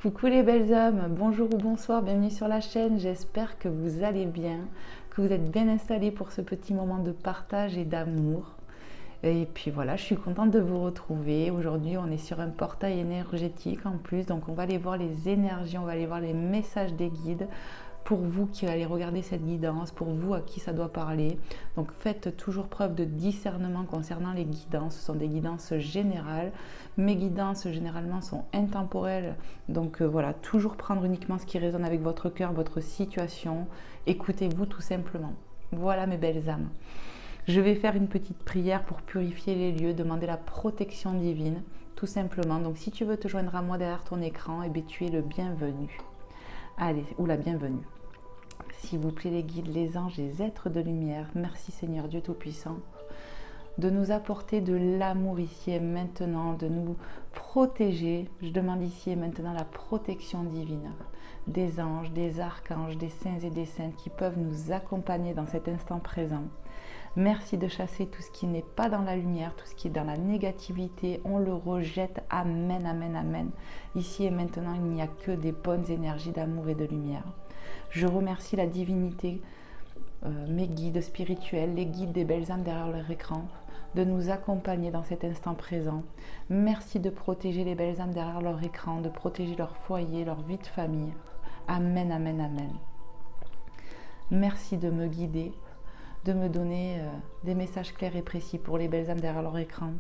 Coucou les belles âmes, bonjour ou bonsoir, bienvenue sur la chaîne, j'espère que vous allez bien, que vous êtes bien installés pour ce petit moment de partage et d'amour. Et puis voilà, je suis contente de vous retrouver. Aujourd'hui, on est sur un portail énergétique en plus, donc on va aller voir les énergies, on va aller voir les messages des guides. Pour vous qui allez regarder cette guidance, pour vous à qui ça doit parler. Donc faites toujours preuve de discernement concernant les guidances. Ce sont des guidances générales. Mes guidances généralement sont intemporelles. Donc voilà, toujours prendre uniquement ce qui résonne avec votre cœur, votre situation. Écoutez-vous tout simplement. Voilà mes belles âmes. Je vais faire une petite prière pour purifier les lieux, demander la protection divine, tout simplement. Donc si tu veux te joindre à moi derrière ton écran, eh bien, tu es le bienvenu. Allez, ou la bienvenue. S'il vous plaît les guides, les anges, les êtres de lumière, merci Seigneur Dieu Tout-Puissant, de nous apporter de l'amour ici et maintenant, de nous protéger. Je demande ici et maintenant la protection divine des anges, des archanges, des saints et des saintes qui peuvent nous accompagner dans cet instant présent. Merci de chasser tout ce qui n'est pas dans la lumière, tout ce qui est dans la négativité. On le rejette. Amen, amen, amen. Ici et maintenant, il n'y a que des bonnes énergies d'amour et de lumière. Je remercie la divinité, mes guides spirituels, les guides des belles âmes derrière leur écran, de nous accompagner dans cet instant présent. Merci de protéger les belles âmes derrière leur écran, de protéger leur foyer, leur vie de famille. Amen, amen, amen. Merci de me guider, de me donner des messages clairs et précis pour les belles âmes derrière leur écran.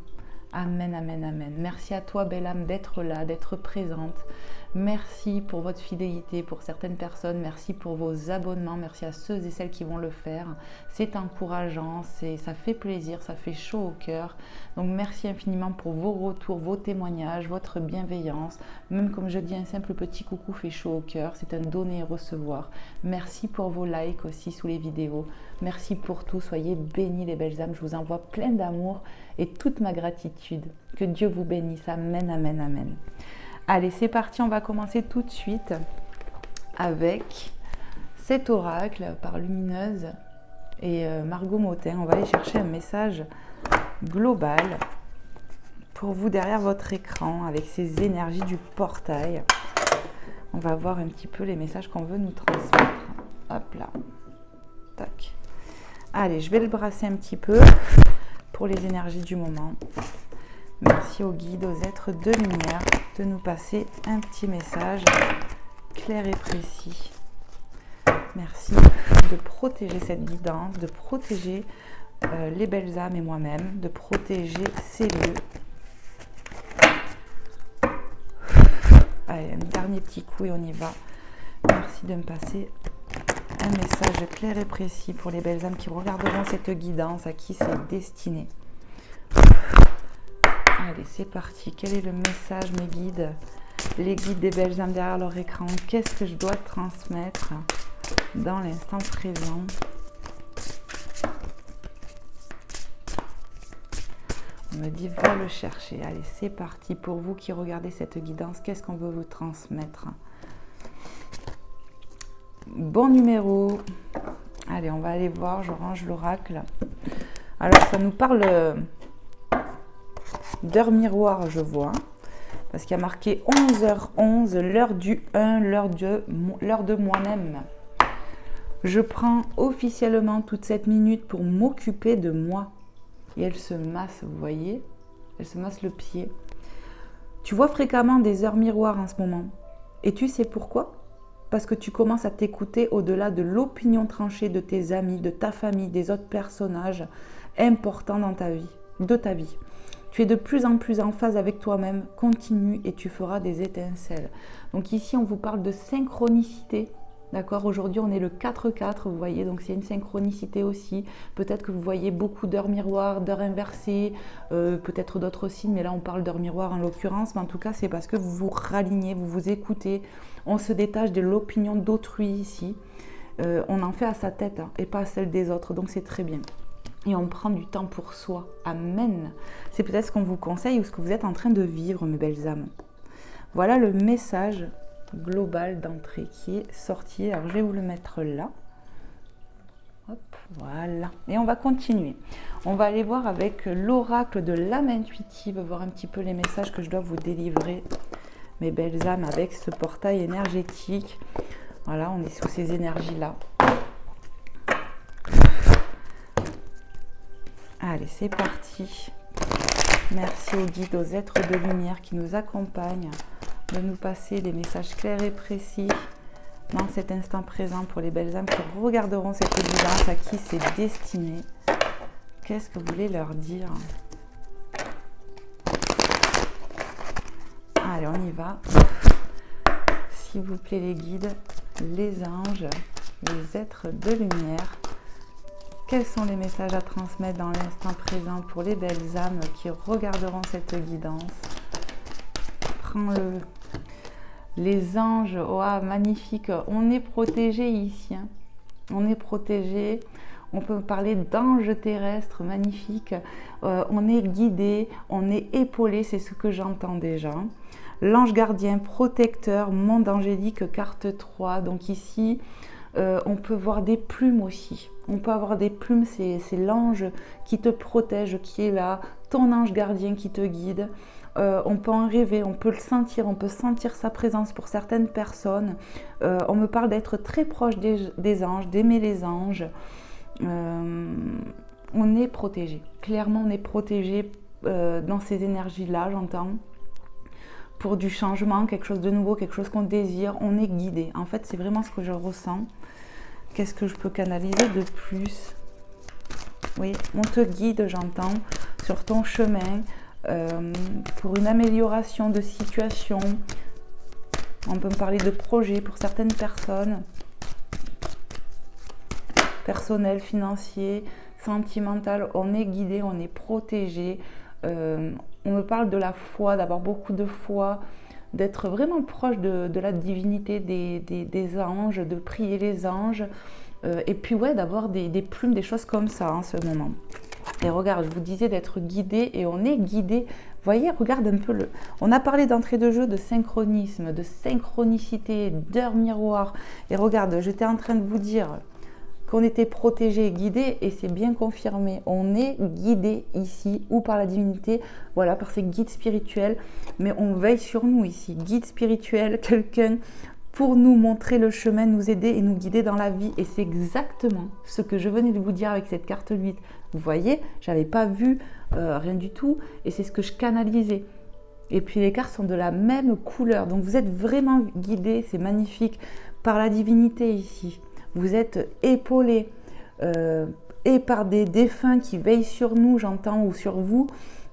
Amen, amen, amen. Merci à toi, belle âme, d'être là, d'être présente. Merci pour votre fidélité pour certaines personnes. Merci pour vos abonnements. Merci à ceux et celles qui vont le faire. C'est encourageant, ça fait plaisir, ça fait chaud au cœur. Donc merci infiniment pour vos retours, vos témoignages, votre bienveillance. Même comme je dis, un simple petit coucou fait chaud au cœur. C'est un donner et recevoir. Merci pour vos likes aussi sous les vidéos. Merci pour tout. Soyez bénis les belles âmes. Je vous envoie plein d'amour et toute ma gratitude. Que Dieu vous bénisse. Amen, amen, amen. Allez, c'est parti. On va commencer tout de suite avec cet oracle par Lumineuse et Margot Motin. On va aller chercher un message global pour vous derrière votre écran avec ces énergies du portail. On va voir un petit peu les messages qu'on veut nous transmettre. Hop là. Tac. Allez, je vais le brasser un petit peu pour les énergies du moment. Merci aux guides, aux êtres de lumière de nous passer un petit message clair et précis. Merci de protéger cette guidance, de protéger les belles âmes et moi-même, de protéger ces lieux. Allez, un dernier petit coup et on y va. Merci de me passer un message clair et précis pour les belles âmes qui regarderont cette guidance, à qui c'est destiné. Allez, c'est parti. Quel est le message, mes guides? Les guides des belles âmes derrière leur écran. Qu'est-ce que je dois transmettre dans l'instant présent? On me dit, va le chercher. Allez, c'est parti. Pour vous qui regardez cette guidance, qu'est-ce qu'on veut vous transmettre? Bon numéro. Allez, on va aller voir. Je range l'oracle. Alors, ça nous parle d'heure miroir, je vois. Parce qu'il y a marqué 11h11, l'heure du 1, l'heure de moi-même. Je prends officiellement toute cette minute pour m'occuper de moi. Et elle se masse, vous voyez? Elle se masse le pied. Tu vois fréquemment des heures miroirs en ce moment. Et tu sais pourquoi? Parce que tu commences à t'écouter au-delà de l'opinion tranchée de tes amis, de ta famille, des autres personnages importants dans ta vie, de ta vie. Tu es de plus en plus en phase avec toi-même, continue et tu feras des étincelles. Donc ici, on vous parle de synchronicité. D'accord, aujourd'hui on est le 4-4, vous voyez, donc c'est une synchronicité aussi. Peut-être que vous voyez beaucoup d'heures miroirs, d'heures inversées, peut-être d'autres signes, mais là on parle d'heures miroirs en l'occurrence. Mais en tout cas, c'est parce que vous vous ralignez, vous vous écoutez. On se détache de l'opinion d'autrui ici. On en fait à sa tête et pas à celle des autres, donc c'est très bien. Et on prend du temps pour soi. Amen. C'est peut-être ce qu'on vous conseille ou ce que vous êtes en train de vivre, mes belles âmes. Voilà le message global d'entrée qui est sorti. Alors je vais vous le mettre là. Hop, voilà. Et on va continuer. On va aller voir avec l'oracle de l'âme intuitive, voir un petit peu les messages que je dois vous délivrer mes belles âmes, avec ce portail énergétique. Voilà, on est sous ces énergies-là. Allez, c'est parti. Merci aux guides, aux êtres de lumière qui nous accompagnent, de nous passer des messages clairs et précis dans cet instant présent pour les belles âmes qui regarderont cette évidence, à qui c'est destiné. Qu'est-ce que vous voulez leur dire? Allez, on y va. S'il vous plaît, les guides, les anges, les êtres de lumière, quels sont les messages à transmettre dans l'instant présent pour les belles âmes qui regarderont cette guidance? Prends-le. Les anges, oh, magnifique. On est protégé ici. Hein. On est protégé. On peut parler d'anges terrestres, magnifique. On est guidé, on est épaulé, c'est ce que j'entends déjà. L'ange gardien, protecteur, monde angélique, carte 3. Donc ici, on peut voir des plumes aussi. On peut avoir des plumes, c'est l'ange qui te protège, qui est là, ton ange gardien qui te guide. On peut en rêver, on peut le sentir, on peut sentir sa présence pour certaines personnes. On me parle d'être très proche des anges, d'aimer les anges. On est protégé. Clairement, on est protégé dans ces énergies-là, j'entends. Pour du changement, quelque chose de nouveau, quelque chose qu'on désire, on est guidé. En fait, c'est vraiment ce que je ressens. Qu'est-ce que je peux canaliser de plus? Oui, on te guide, j'entends, sur ton chemin, pour une amélioration de situation. On peut me parler de projet pour certaines personnes. Personnel, financier, sentimental, on est guidé, on est protégé. On me parle de la foi, d'avoir beaucoup de foi, d'être vraiment proche de la divinité des anges, de prier les anges, et puis ouais, d'avoir des plumes, des choses comme ça en ce moment. Et regarde, je vous disais d'être guidé, et on est guidé. Vous voyez, regarde un peu on a parlé d'entrée de jeu, de synchronisme, de synchronicité, d'heure miroir. Et regarde, j'étais en train de vous dire qu'on était protégé et guidé, et c'est bien confirmé. On est guidé ici, ou par la divinité, voilà, par ces guides spirituels, mais on veille sur nous ici. Guide spirituel, quelqu'un pour nous montrer le chemin, nous aider et nous guider dans la vie. Et c'est exactement ce que je venais de vous dire avec cette carte 8. Vous voyez, j'avais pas vu rien du tout, et c'est ce que je canalisais. Et puis les cartes sont de la même couleur, donc vous êtes vraiment guidés, c'est magnifique, par la divinité ici. Vous êtes épaulés et par des défunts qui veillent sur nous, j'entends, ou sur vous,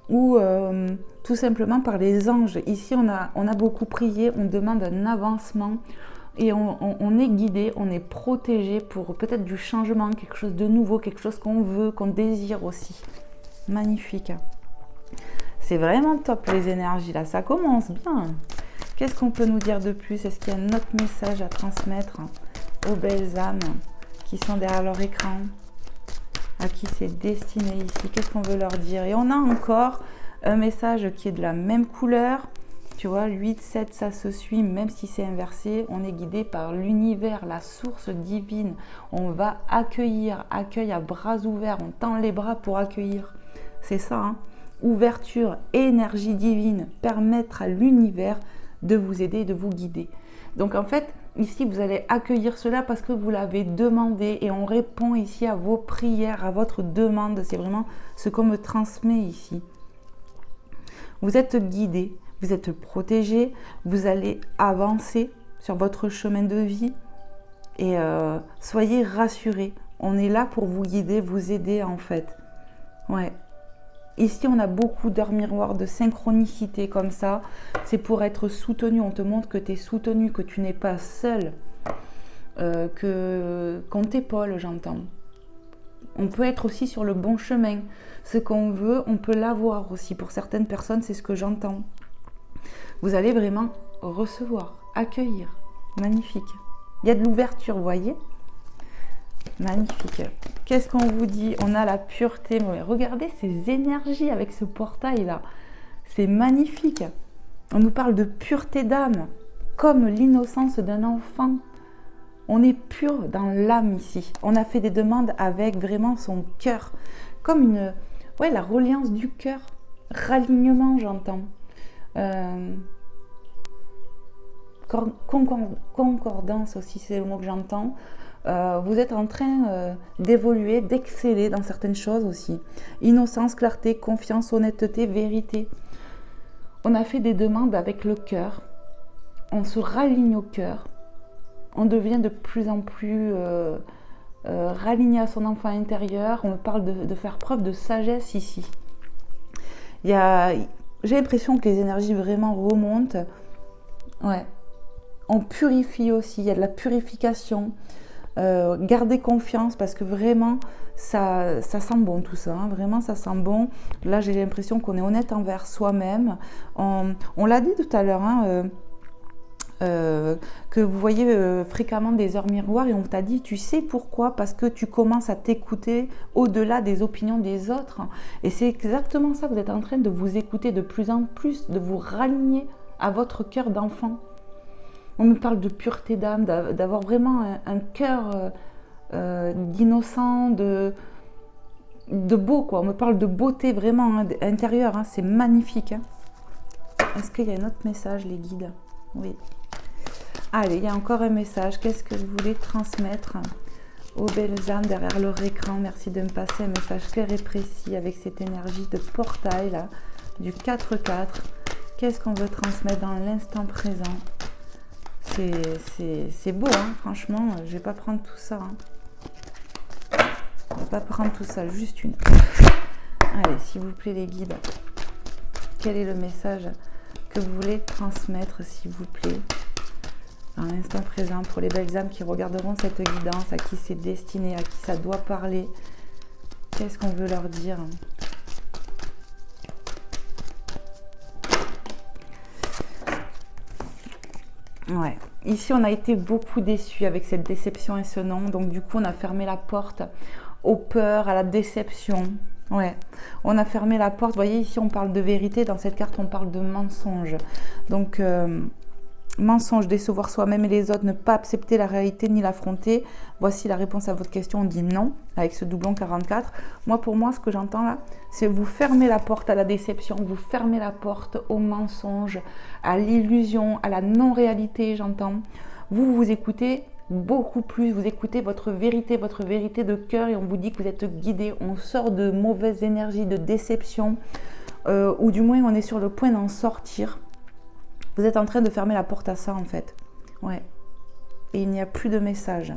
ou tout simplement par les anges. Ici, on a beaucoup prié, on demande un avancement et on est guidé, on est protégé pour peut-être du changement, quelque chose de nouveau, quelque chose qu'on veut, qu'on désire aussi. Magnifique. C'est vraiment top les énergies là, ça commence bien. Qu'est-ce qu'on peut nous dire de plus? Est-ce qu'il y a un autre message à transmettre aux belles âmes qui sont derrière leur écran, à qui c'est destiné ici? Qu'est-ce qu'on veut leur dire? Et on a encore un message qui est de la même couleur, tu vois, 8, 7, ça se suit, même si c'est inversé. On est guidé par l'univers, la source divine. On va accueillir, accueil à bras ouverts, on tend les bras pour accueillir. C'est ça, hein? Ouverture, énergie divine, permettre à l'univers de vous aider, de vous guider. Donc en fait, ici, vous allez accueillir cela parce que vous l'avez demandé, et on répond ici à vos prières, à votre demande. C'est vraiment ce qu'on me transmet ici. Vous êtes guidé, vous êtes protégé, vous allez avancer sur votre chemin de vie, et soyez rassurés. On est là pour vous guider, vous aider en fait. Ouais. Ici, on a beaucoup d'heures miroirs, de synchronicité comme ça. C'est pour être soutenu. On te montre que tu es soutenu, que tu n'es pas seul, qu'on t'épaule, j'entends. On peut être aussi sur le bon chemin. Ce qu'on veut, on peut l'avoir aussi. Pour certaines personnes, c'est ce que j'entends. Vous allez vraiment recevoir, accueillir. Magnifique. Il y a de l'ouverture, vous voyez ? Magnifique. Qu'est-ce qu'on vous dit? On a la pureté. Mais regardez ces énergies avec ce portail-là. C'est magnifique. On nous parle de pureté d'âme, comme l'innocence d'un enfant. On est pur dans l'âme ici. On a fait des demandes avec vraiment son cœur. Comme la reliance du cœur. Ralignement, j'entends. concordance aussi, c'est le mot que j'entends. Vous êtes en train d'évoluer, d'exceller dans certaines choses aussi. Innocence, clarté, confiance, honnêteté, vérité. On a fait des demandes avec le cœur. On se raligne au cœur. On devient de plus en plus raligné à son enfant intérieur. On me parle de faire preuve de sagesse ici. J'ai l'impression que les énergies vraiment remontent. Ouais. On purifie aussi. Il y a de la purification. Gardez confiance parce que vraiment ça sent bon tout ça, hein. Vraiment ça sent bon. Là j'ai l'impression qu'on est honnête envers soi-même. On l'a dit tout à l'heure, hein, que vous voyez fréquemment des heures miroirs et on t'a dit tu sais pourquoi, parce que tu commences à t'écouter au-delà des opinions des autres et c'est exactement ça, vous êtes en train de vous écouter de plus en plus, de vous raligner à votre cœur d'enfant. On me parle de pureté d'âme, d'avoir vraiment un cœur d'innocent, de beau, quoi. On me parle de beauté vraiment intérieure, hein. C'est magnifique. Hein. Est-ce qu'il y a un autre message, les guides? Oui. Allez, il y a encore un message. Qu'est-ce que vous voulez transmettre aux belles âmes derrière leur écran? Merci de me passer un message clair et précis avec cette énergie de portail, là, du 4-4. Qu'est-ce qu'on veut transmettre dans l'instant présent? C'est beau, hein, franchement, je vais pas prendre tout ça. Hein. Je vais pas prendre tout ça, juste une. Allez, s'il vous plaît, les guides, quel est le message que vous voulez transmettre, s'il vous plaît, dans l'instant présent, pour les belles âmes qui regarderont cette guidance, à qui c'est destiné, à qui ça doit parler? Qu'est-ce qu'on veut leur dire? Ouais. Ici, on a été beaucoup déçus avec cette déception et ce non. Donc, du coup, on a fermé la porte aux peurs, à la déception. Ouais. On a fermé la porte. Vous voyez, ici, on parle de vérité. Dans cette carte, on parle de mensonge. Donc, mensonge, décevoir soi-même et les autres, ne pas accepter la réalité ni l'affronter. Voici la réponse à votre question. On dit non avec ce doublon 44. Moi, pour moi, ce que j'entends là, c'est vous fermez la porte à la déception, vous fermez la porte au mensonge, à l'illusion, à la non-réalité, j'entends. Vous écoutez beaucoup plus, vous écoutez votre vérité de cœur et on vous dit que vous êtes guidé. On sort de mauvaises énergies, de déception, ou du moins on est sur le point d'en sortir. Vous êtes en train de fermer la porte à ça en fait. Ouais. Et il n'y a plus de message.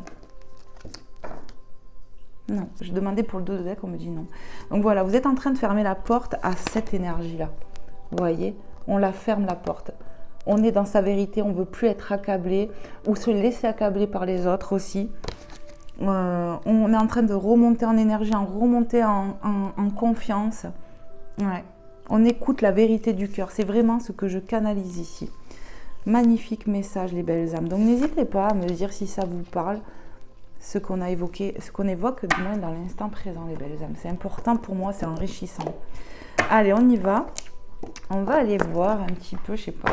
Non, je demandais pour le dos de deck, on me dit non. Donc voilà, vous êtes en train de fermer la porte à cette énergie-là. Vous voyez, on la ferme la porte. On est dans sa vérité, on ne veut plus être accablé ou se laisser accabler par les autres aussi. On est en train de remonter en énergie, remonter en confiance. Ouais. On écoute la vérité du cœur. C'est vraiment ce que je canalise ici. Magnifique message, les belles âmes. Donc n'hésitez pas à me dire si ça vous parle, ce qu'on a évoqué, ce qu'on évoque du moins dans l'instant présent, les belles âmes. C'est important pour moi, c'est enrichissant. Allez, on y va. On va aller voir un petit peu, je sais pas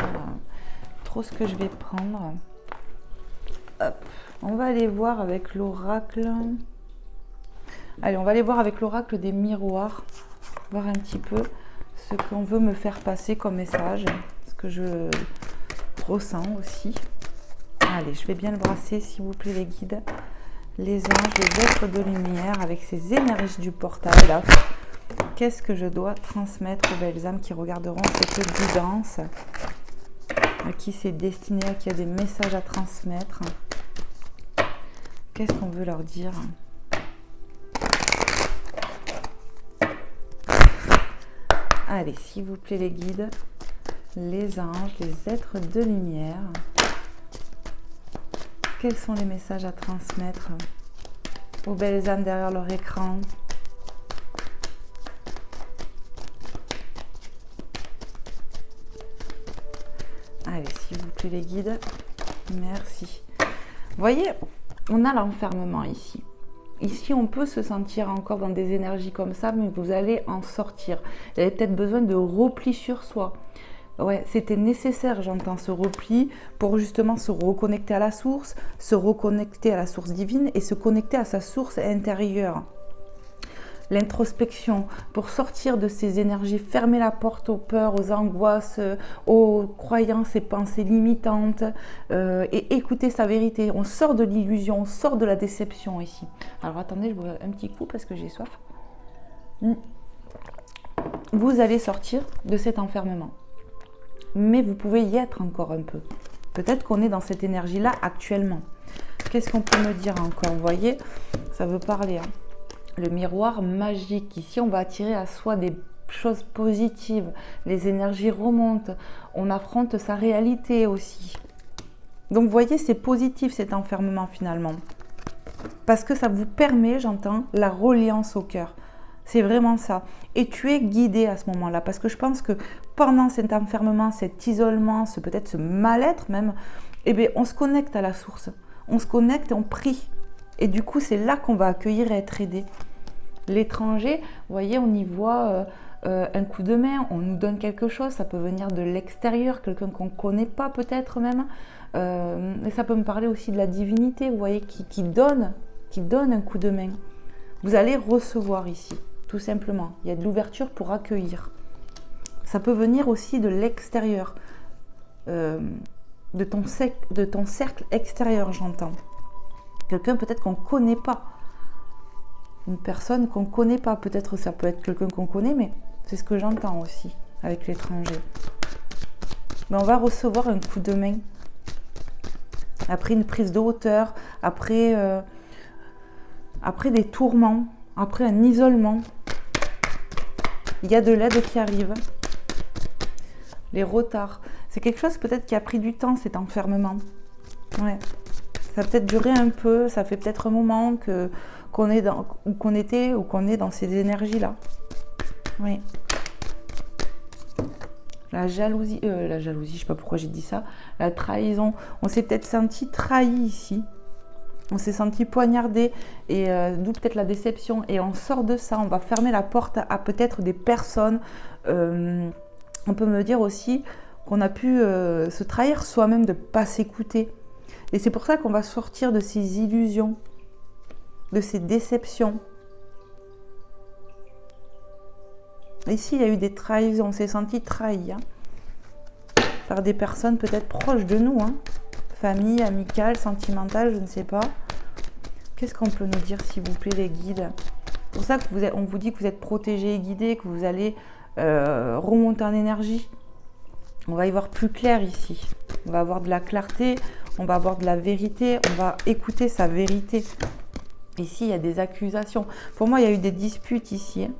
trop ce que je vais prendre. Hop. On va aller voir avec l'oracle. Allez, on va aller voir avec l'oracle des miroirs. Voir un petit peu ce qu'on veut me faire passer comme message. Ce que je ressens aussi. Allez, je vais bien le brasser, s'il vous plaît, les guides. Les anges, les êtres de lumière, avec ces énergies du portail, là. Qu'est-ce que je dois transmettre aux belles âmes qui regarderont cette guidance? À qui c'est destiné, à qui a des messages à transmettre? Qu'est-ce qu'on veut leur dire? Allez, s'il vous plaît, les guides, les anges, les êtres de lumière. Quels sont les messages à transmettre aux belles âmes derrière leur écran? Allez, s'il vous plaît, les guides. Merci. Vous voyez, on a l'enfermement ici. Ici, on peut se sentir encore dans des énergies comme ça, mais vous allez en sortir. Vous avez peut-être besoin de repli sur soi. Ouais, c'était nécessaire, j'entends, ce repli pour justement se reconnecter à la source, se reconnecter à la source divine et se connecter à sa source intérieure. l'introspection, pour sortir de ces énergies, fermer la porte aux peurs, aux angoisses, aux croyances et pensées limitantes et écouter sa vérité. On sort de l'illusion, on sort de la déception ici. Alors attendez, je bois un petit coup parce que j'ai soif. Vous allez sortir de cet enfermement. Mais vous pouvez y être encore un peu. Peut-être qu'on est dans cette énergie-là actuellement. Qu'est-ce qu'on peut me dire encore? Vous voyez, ça veut parler. Hein. Le miroir magique. Ici, on va attirer à soi des choses positives. Les énergies remontent. On affronte sa réalité aussi. Donc, vous voyez, c'est positif cet enfermement finalement. Parce que ça vous permet, j'entends, la reliance au cœur. C'est vraiment ça. Et tu es guidé à ce moment-là. Parce que je pense que pendant cet enfermement, cet isolement, peut-être ce mal-être même, eh bien, on se connecte à la source. On se connecte et on prie. Et du coup, c'est là qu'on va accueillir et être aidé. L'étranger, vous voyez, on y voit un coup de main, on nous donne quelque chose, ça peut venir de l'extérieur, quelqu'un qu'on ne connaît pas peut-être même. Et ça peut me parler aussi de la divinité, vous voyez, qui donne un coup de main. Vous allez recevoir ici, tout simplement. Il y a de l'ouverture pour accueillir. Ça peut venir aussi de l'extérieur, de ton cercle extérieur, j'entends. Quelqu'un peut-être qu'on ne connaît pas. Une personne qu'on ne connaît pas. Peut-être ça peut être quelqu'un qu'on connaît, mais c'est ce que j'entends aussi avec l'étranger. Mais on va recevoir un coup de main. Après une prise de hauteur, après des tourments, après un isolement. Il y a de l'aide qui arrive. Les retards. C'est quelque chose peut-être qui a pris du temps, cet enfermement. Ouais. Ça a peut-être duré un peu, ça fait peut-être un moment qu'on est dans ces énergies-là. Oui. La jalousie, je sais pas pourquoi j'ai dit ça. La trahison. On s'est peut-être senti trahi ici. On s'est senti poignardé et d'où peut-être la déception. Et on sort de ça, on va fermer la porte à peut-être des personnes. On peut me dire aussi qu'on a pu se trahir soi-même de ne pas s'écouter. Et c'est pour ça qu'on va sortir de ces illusions, de ces déceptions. Ici, il y a eu des trahisons, on s'est senti trahi par des personnes peut-être proches de nous, famille, amicale, sentimentale, je ne sais pas. Qu'est-ce qu'on peut nous dire, s'il vous plaît, les guides? C'est pour ça qu'on vous dit que vous êtes protégés et guidés, que vous allez remonter en énergie. On va y voir plus clair ici. On va avoir de la clarté, on va avoir de la vérité, on va écouter sa vérité. Ici, il y a des accusations. Pour moi, il y a eu des disputes ici.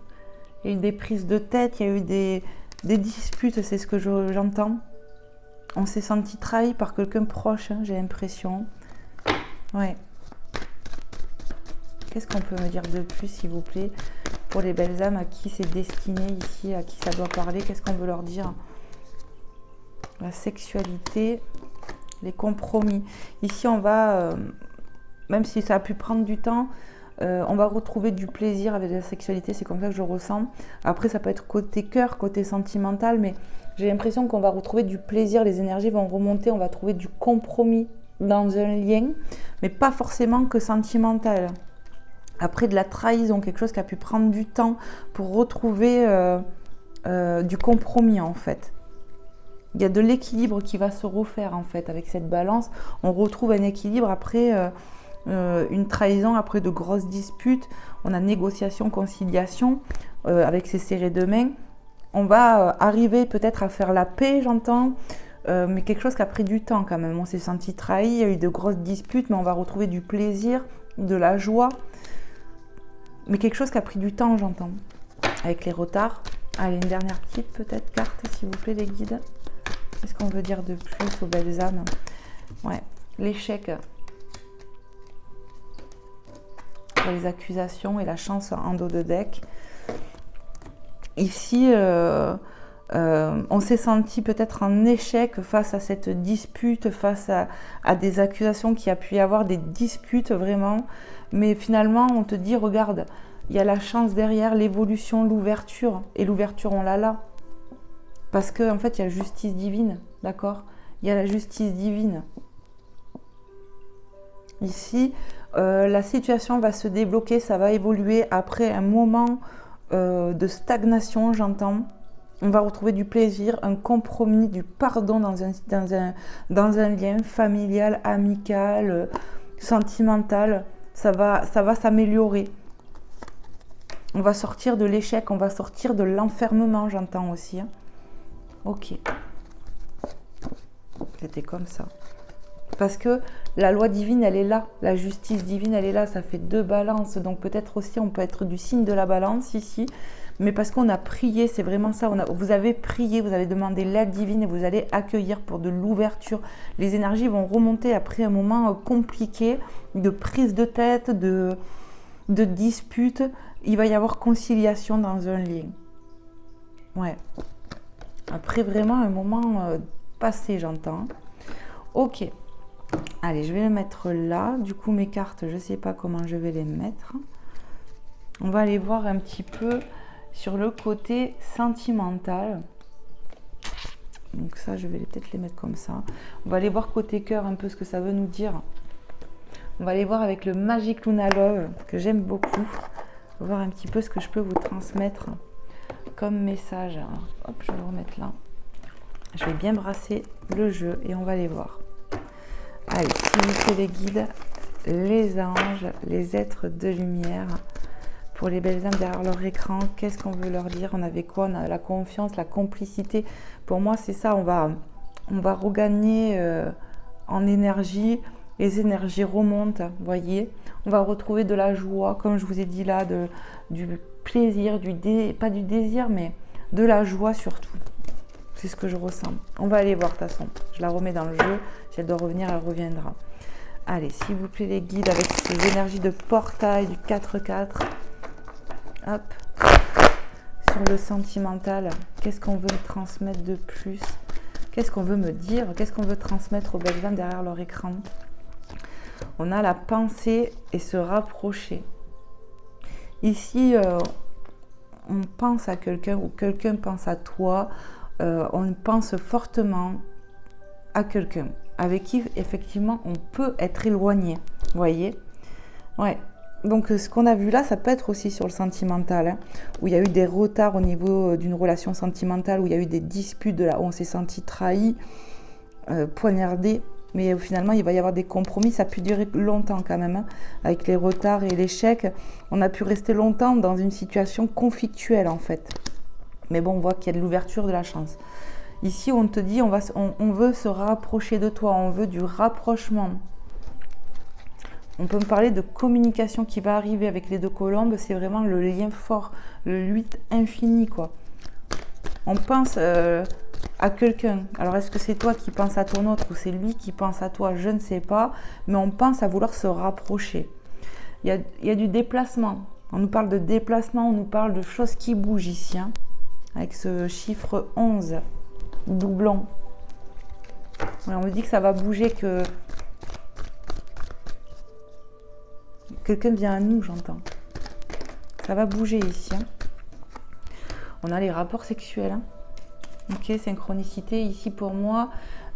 Il y a eu des prises de tête, il y a eu des disputes, c'est ce que j'entends. On s'est senti trahi par quelqu'un proche, j'ai l'impression. Ouais. Qu'est-ce qu'on peut me dire de plus, s'il vous plaît, pour les belles âmes à qui c'est destiné ici, à qui ça doit parler? Qu'est-ce qu'on veut leur dire? La sexualité, les compromis. Ici, on va, même si ça a pu prendre du temps, on va retrouver du plaisir avec la sexualité, c'est comme ça que je ressens. Après, ça peut être côté cœur, côté sentimental, mais j'ai l'impression qu'on va retrouver du plaisir, les énergies vont remonter, on va trouver du compromis dans un lien, mais pas forcément que sentimental. Après, de la trahison, quelque chose qui a pu prendre du temps pour retrouver du compromis, en fait. Il y a de l'équilibre qui va se refaire, en fait, avec cette balance. On retrouve un équilibre après une trahison, après de grosses disputes. On a négociation, conciliation, avec ces serrés de main. On va arriver peut-être à faire la paix, j'entends, mais quelque chose qui a pris du temps quand même. On s'est senti trahi, il y a eu de grosses disputes, mais on va retrouver du plaisir, de la joie. Mais quelque chose qui a pris du temps, j'entends, avec les retards. Allez, une dernière petite peut-être carte, s'il vous plaît, les guides. Qu'est-ce qu'on veut dire de plus aux belles âmes? Ouais, l'échec. Pour les accusations et la chance en dos de deck. Ici, on s'est senti peut-être en échec face à cette dispute, face à des accusations qu'il y a pu y avoir, des disputes vraiment. Mais finalement, on te dit, regarde, il y a la chance derrière, l'évolution, l'ouverture. Et l'ouverture, on l'a là. Parce qu'en fait, il y a la justice divine, d'accord? Il y a la justice divine. Ici, La situation va se débloquer, ça va évoluer après un moment de stagnation, j'entends. On va retrouver du plaisir, un compromis, du pardon dans un lien familial, amical, sentimental. Ça va s'améliorer. On va sortir de l'échec, on va sortir de l'enfermement, j'entends aussi. Hein. Ok. C'était comme ça. Parce que la loi divine, elle est là. La justice divine, elle est là. Ça fait 2 balances. Donc peut-être aussi, on peut être du signe de la balance ici. Mais parce qu'on a prié, c'est vraiment ça. Vous avez prié, vous avez demandé l'aide divine et vous allez accueillir pour de l'ouverture. Les énergies vont remonter après un moment compliqué de prise de tête, de dispute. Il va y avoir conciliation dans un lien. Ouais. Après vraiment un moment passé, j'entends. Ok. Allez, je vais le mettre là. Du coup, mes cartes, je ne sais pas comment je vais les mettre. On va aller voir un petit peu sur le côté sentimental. Donc ça, je vais peut-être les mettre comme ça. On va aller voir côté cœur un peu ce que ça veut nous dire. On va aller voir avec le Magic Luna Love, que j'aime beaucoup. On va voir un petit peu ce que je peux vous transmettre comme message. Alors, hop, je vais le remettre là. Je vais bien brasser le jeu et on va les voir. Allez, s'il vous plaît les guides, les anges, les êtres de lumière, pour les belles âmes derrière leur écran, qu'est-ce qu'on veut leur dire? On avait quoi? On a la confiance, la complicité. Pour moi, c'est ça, on va regagner en énergie. Les énergies remontent, vous voyez. On va retrouver de la joie, comme je vous ai dit là, du plaisir, pas du désir, mais de la joie surtout. C'est ce que je ressens. On va aller voir de toute façon. Je la remets dans le jeu. Si elle doit revenir, elle reviendra. Allez, s'il vous plaît les guides, avec ces énergies de portail du 4-4. Hop. Sur le sentimental, qu'est-ce qu'on veut me transmettre de plus? Qu'est-ce qu'on veut me dire? Qu'est-ce qu'on veut transmettre aux belles âmes derrière leur écran? On a la pensée et se rapprocher. Ici, on pense à quelqu'un ou quelqu'un pense à toi. On pense fortement à quelqu'un avec qui effectivement on peut être éloigné, vous voyez. Ouais. Donc ce qu'on a vu là, ça peut être aussi sur le sentimental, hein, où il y a eu des retards au niveau d'une relation sentimentale, où il y a eu des disputes, où on s'est senti trahi, poignardé, mais finalement il va y avoir des compromis. Ça a pu durer longtemps quand même, hein, avec les retards et l'échec. On a pu rester longtemps dans une situation conflictuelle en fait. Mais bon, on voit qu'il y a de l'ouverture, de la chance. Ici, on te dit, on veut se rapprocher de toi, on veut du rapprochement. On peut me parler de communication qui va arriver avec les 2 colombes. C'est vraiment le lien fort, le 8 infini, quoi. On pense à quelqu'un. Alors, est-ce que c'est toi qui penses à ton autre ou c'est lui qui pense à toi? Je ne sais pas. Mais on pense à vouloir se rapprocher. Il y a du déplacement. On nous parle de déplacement, on nous parle de choses qui bougent ici, hein. Avec ce chiffre 11, doublon. Ouais, on me dit que ça va bouger, que quelqu'un vient à nous, j'entends. Ça va bouger ici. Hein. On a les rapports sexuels. Hein. Ok, synchronicité ici pour moi.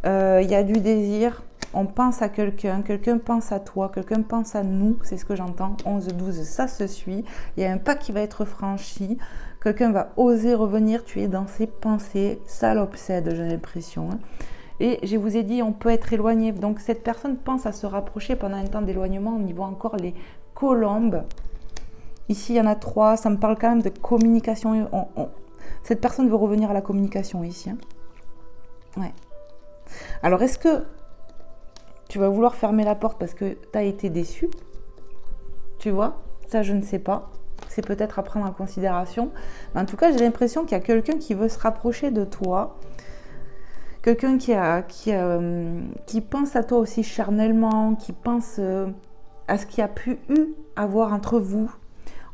Il y a du désir. On pense à quelqu'un, quelqu'un pense à toi, quelqu'un pense à nous, c'est ce que j'entends. 11, 12, ça se suit. Il y a un pas qui va être franchi. Quelqu'un va oser revenir, tu es dans ses pensées. Ça l'obsède, j'ai l'impression. Hein. Et je vous ai dit, on peut être éloigné. Donc cette personne pense à se rapprocher pendant un temps d'éloignement. On y voit encore les colombes. Ici, il y en a 3. Ça me parle quand même de communication. Cette personne veut revenir à la communication ici. Hein. Ouais. Alors, est-ce que tu vas vouloir fermer la porte parce que tu as été déçu? Tu vois? Ça, je ne sais pas. C'est peut-être à prendre en considération. Mais en tout cas, j'ai l'impression qu'il y a quelqu'un qui veut se rapprocher de toi. Quelqu'un qui pense à toi aussi charnellement, qui pense à ce qu'il y a pu avoir entre vous.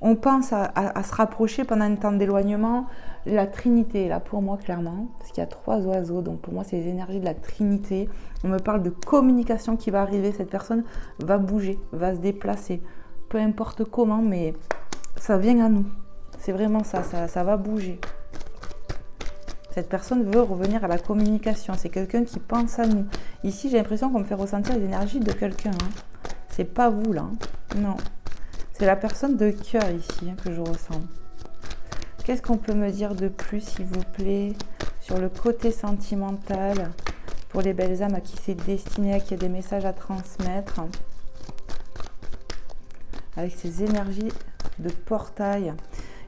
On pense à se rapprocher pendant un temps d'éloignement. La Trinité est là pour moi, clairement, parce qu'il y a 3 oiseaux. Donc pour moi, c'est les énergies de la Trinité. On me parle de communication qui va arriver. Cette personne va bouger, va se déplacer. Peu importe comment, mais ça vient à nous. C'est vraiment ça va bouger. Cette personne veut revenir à la communication. C'est quelqu'un qui pense à nous. Ici, j'ai l'impression qu'on me fait ressentir les énergies de quelqu'un. Hein. C'est pas vous là. Non. C'est la personne de cœur ici que je ressens. Qu'est-ce qu'on peut me dire de plus, s'il vous plaît, sur le côté sentimental pour les belles âmes à qui c'est destiné, à qui il y a des messages à transmettre, avec ces énergies de portail.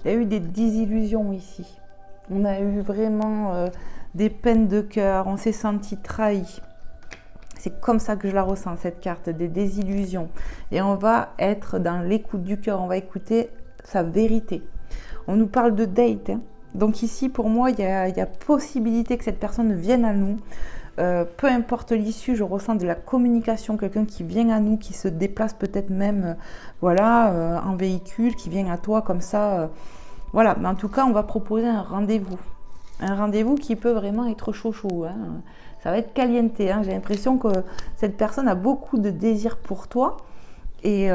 Il y a eu des désillusions ici. On a eu vraiment des peines de cœur, on s'est senti trahi. C'est comme ça que je la ressens, cette carte, des désillusions. Et on va être dans l'écoute du cœur, on va écouter sa vérité. On nous parle de date, hein. Donc ici, pour moi, il y a possibilité que cette personne vienne à nous. Peu importe l'issue, je ressens de la communication, quelqu'un qui vient à nous, qui se déplace peut-être même en véhicule, qui vient à toi comme ça. Voilà, mais en tout cas, on va proposer un rendez-vous. Un rendez-vous qui peut vraiment être chaud, hein. Ça va être caliente, hein. J'ai l'impression que cette personne a beaucoup de désir pour toi et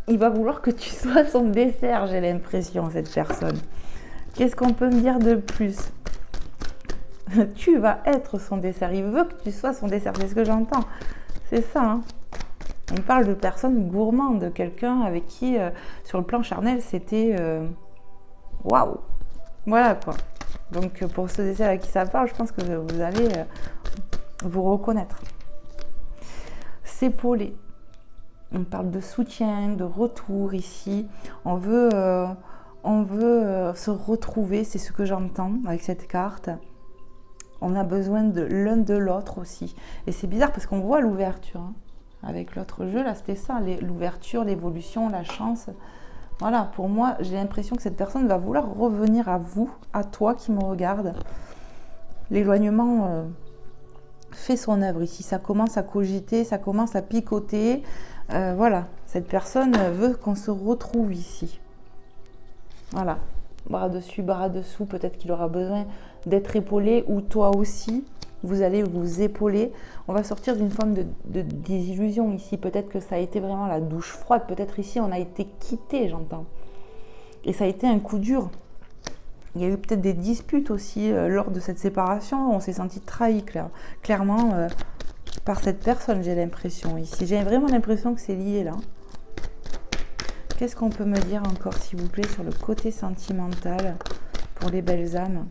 il va vouloir que tu sois son dessert, j'ai l'impression, cette personne. Qu'est-ce qu'on peut me dire de plus? Tu vas être son dessert, il veut que tu sois son dessert, c'est ce que j'entends. C'est ça, hein. On parle de personnes gourmandes, quelqu'un avec qui, sur le plan charnel, c'était waouh! Voilà quoi. Donc pour ce dessert à qui ça parle, je pense que vous allez vous reconnaître. S'épauler. On parle de soutien, de retour ici. On veut se retrouver, c'est ce que j'entends avec cette carte. On a besoin de l'un de l'autre aussi. Et c'est bizarre parce qu'on voit l'ouverture. Hein. Avec l'autre jeu, là, c'était ça, l'ouverture, l'évolution, la chance. Voilà, pour moi, j'ai l'impression que cette personne va vouloir revenir à vous, à toi qui me regarde. L'éloignement fait son œuvre ici. Ça commence à cogiter, ça commence à picoter. Voilà, cette personne veut qu'on se retrouve ici. Voilà, bras dessus, bras dessous. Peut-être qu'il aura besoin d'être épaulé ou toi aussi. Vous allez vous épauler. On va sortir d'une forme de désillusion ici. Peut-être que ça a été vraiment la douche froide. Peut-être ici, on a été quitté, j'entends. Et ça a été un coup dur. Il y a eu peut-être des disputes aussi lors de cette séparation. On s'est senti trahi, clairement, par cette personne, j'ai l'impression ici. J'ai vraiment l'impression que c'est lié, là. Qu'est-ce qu'on peut me dire encore, s'il vous plaît, sur le côté sentimental pour les belles âmes?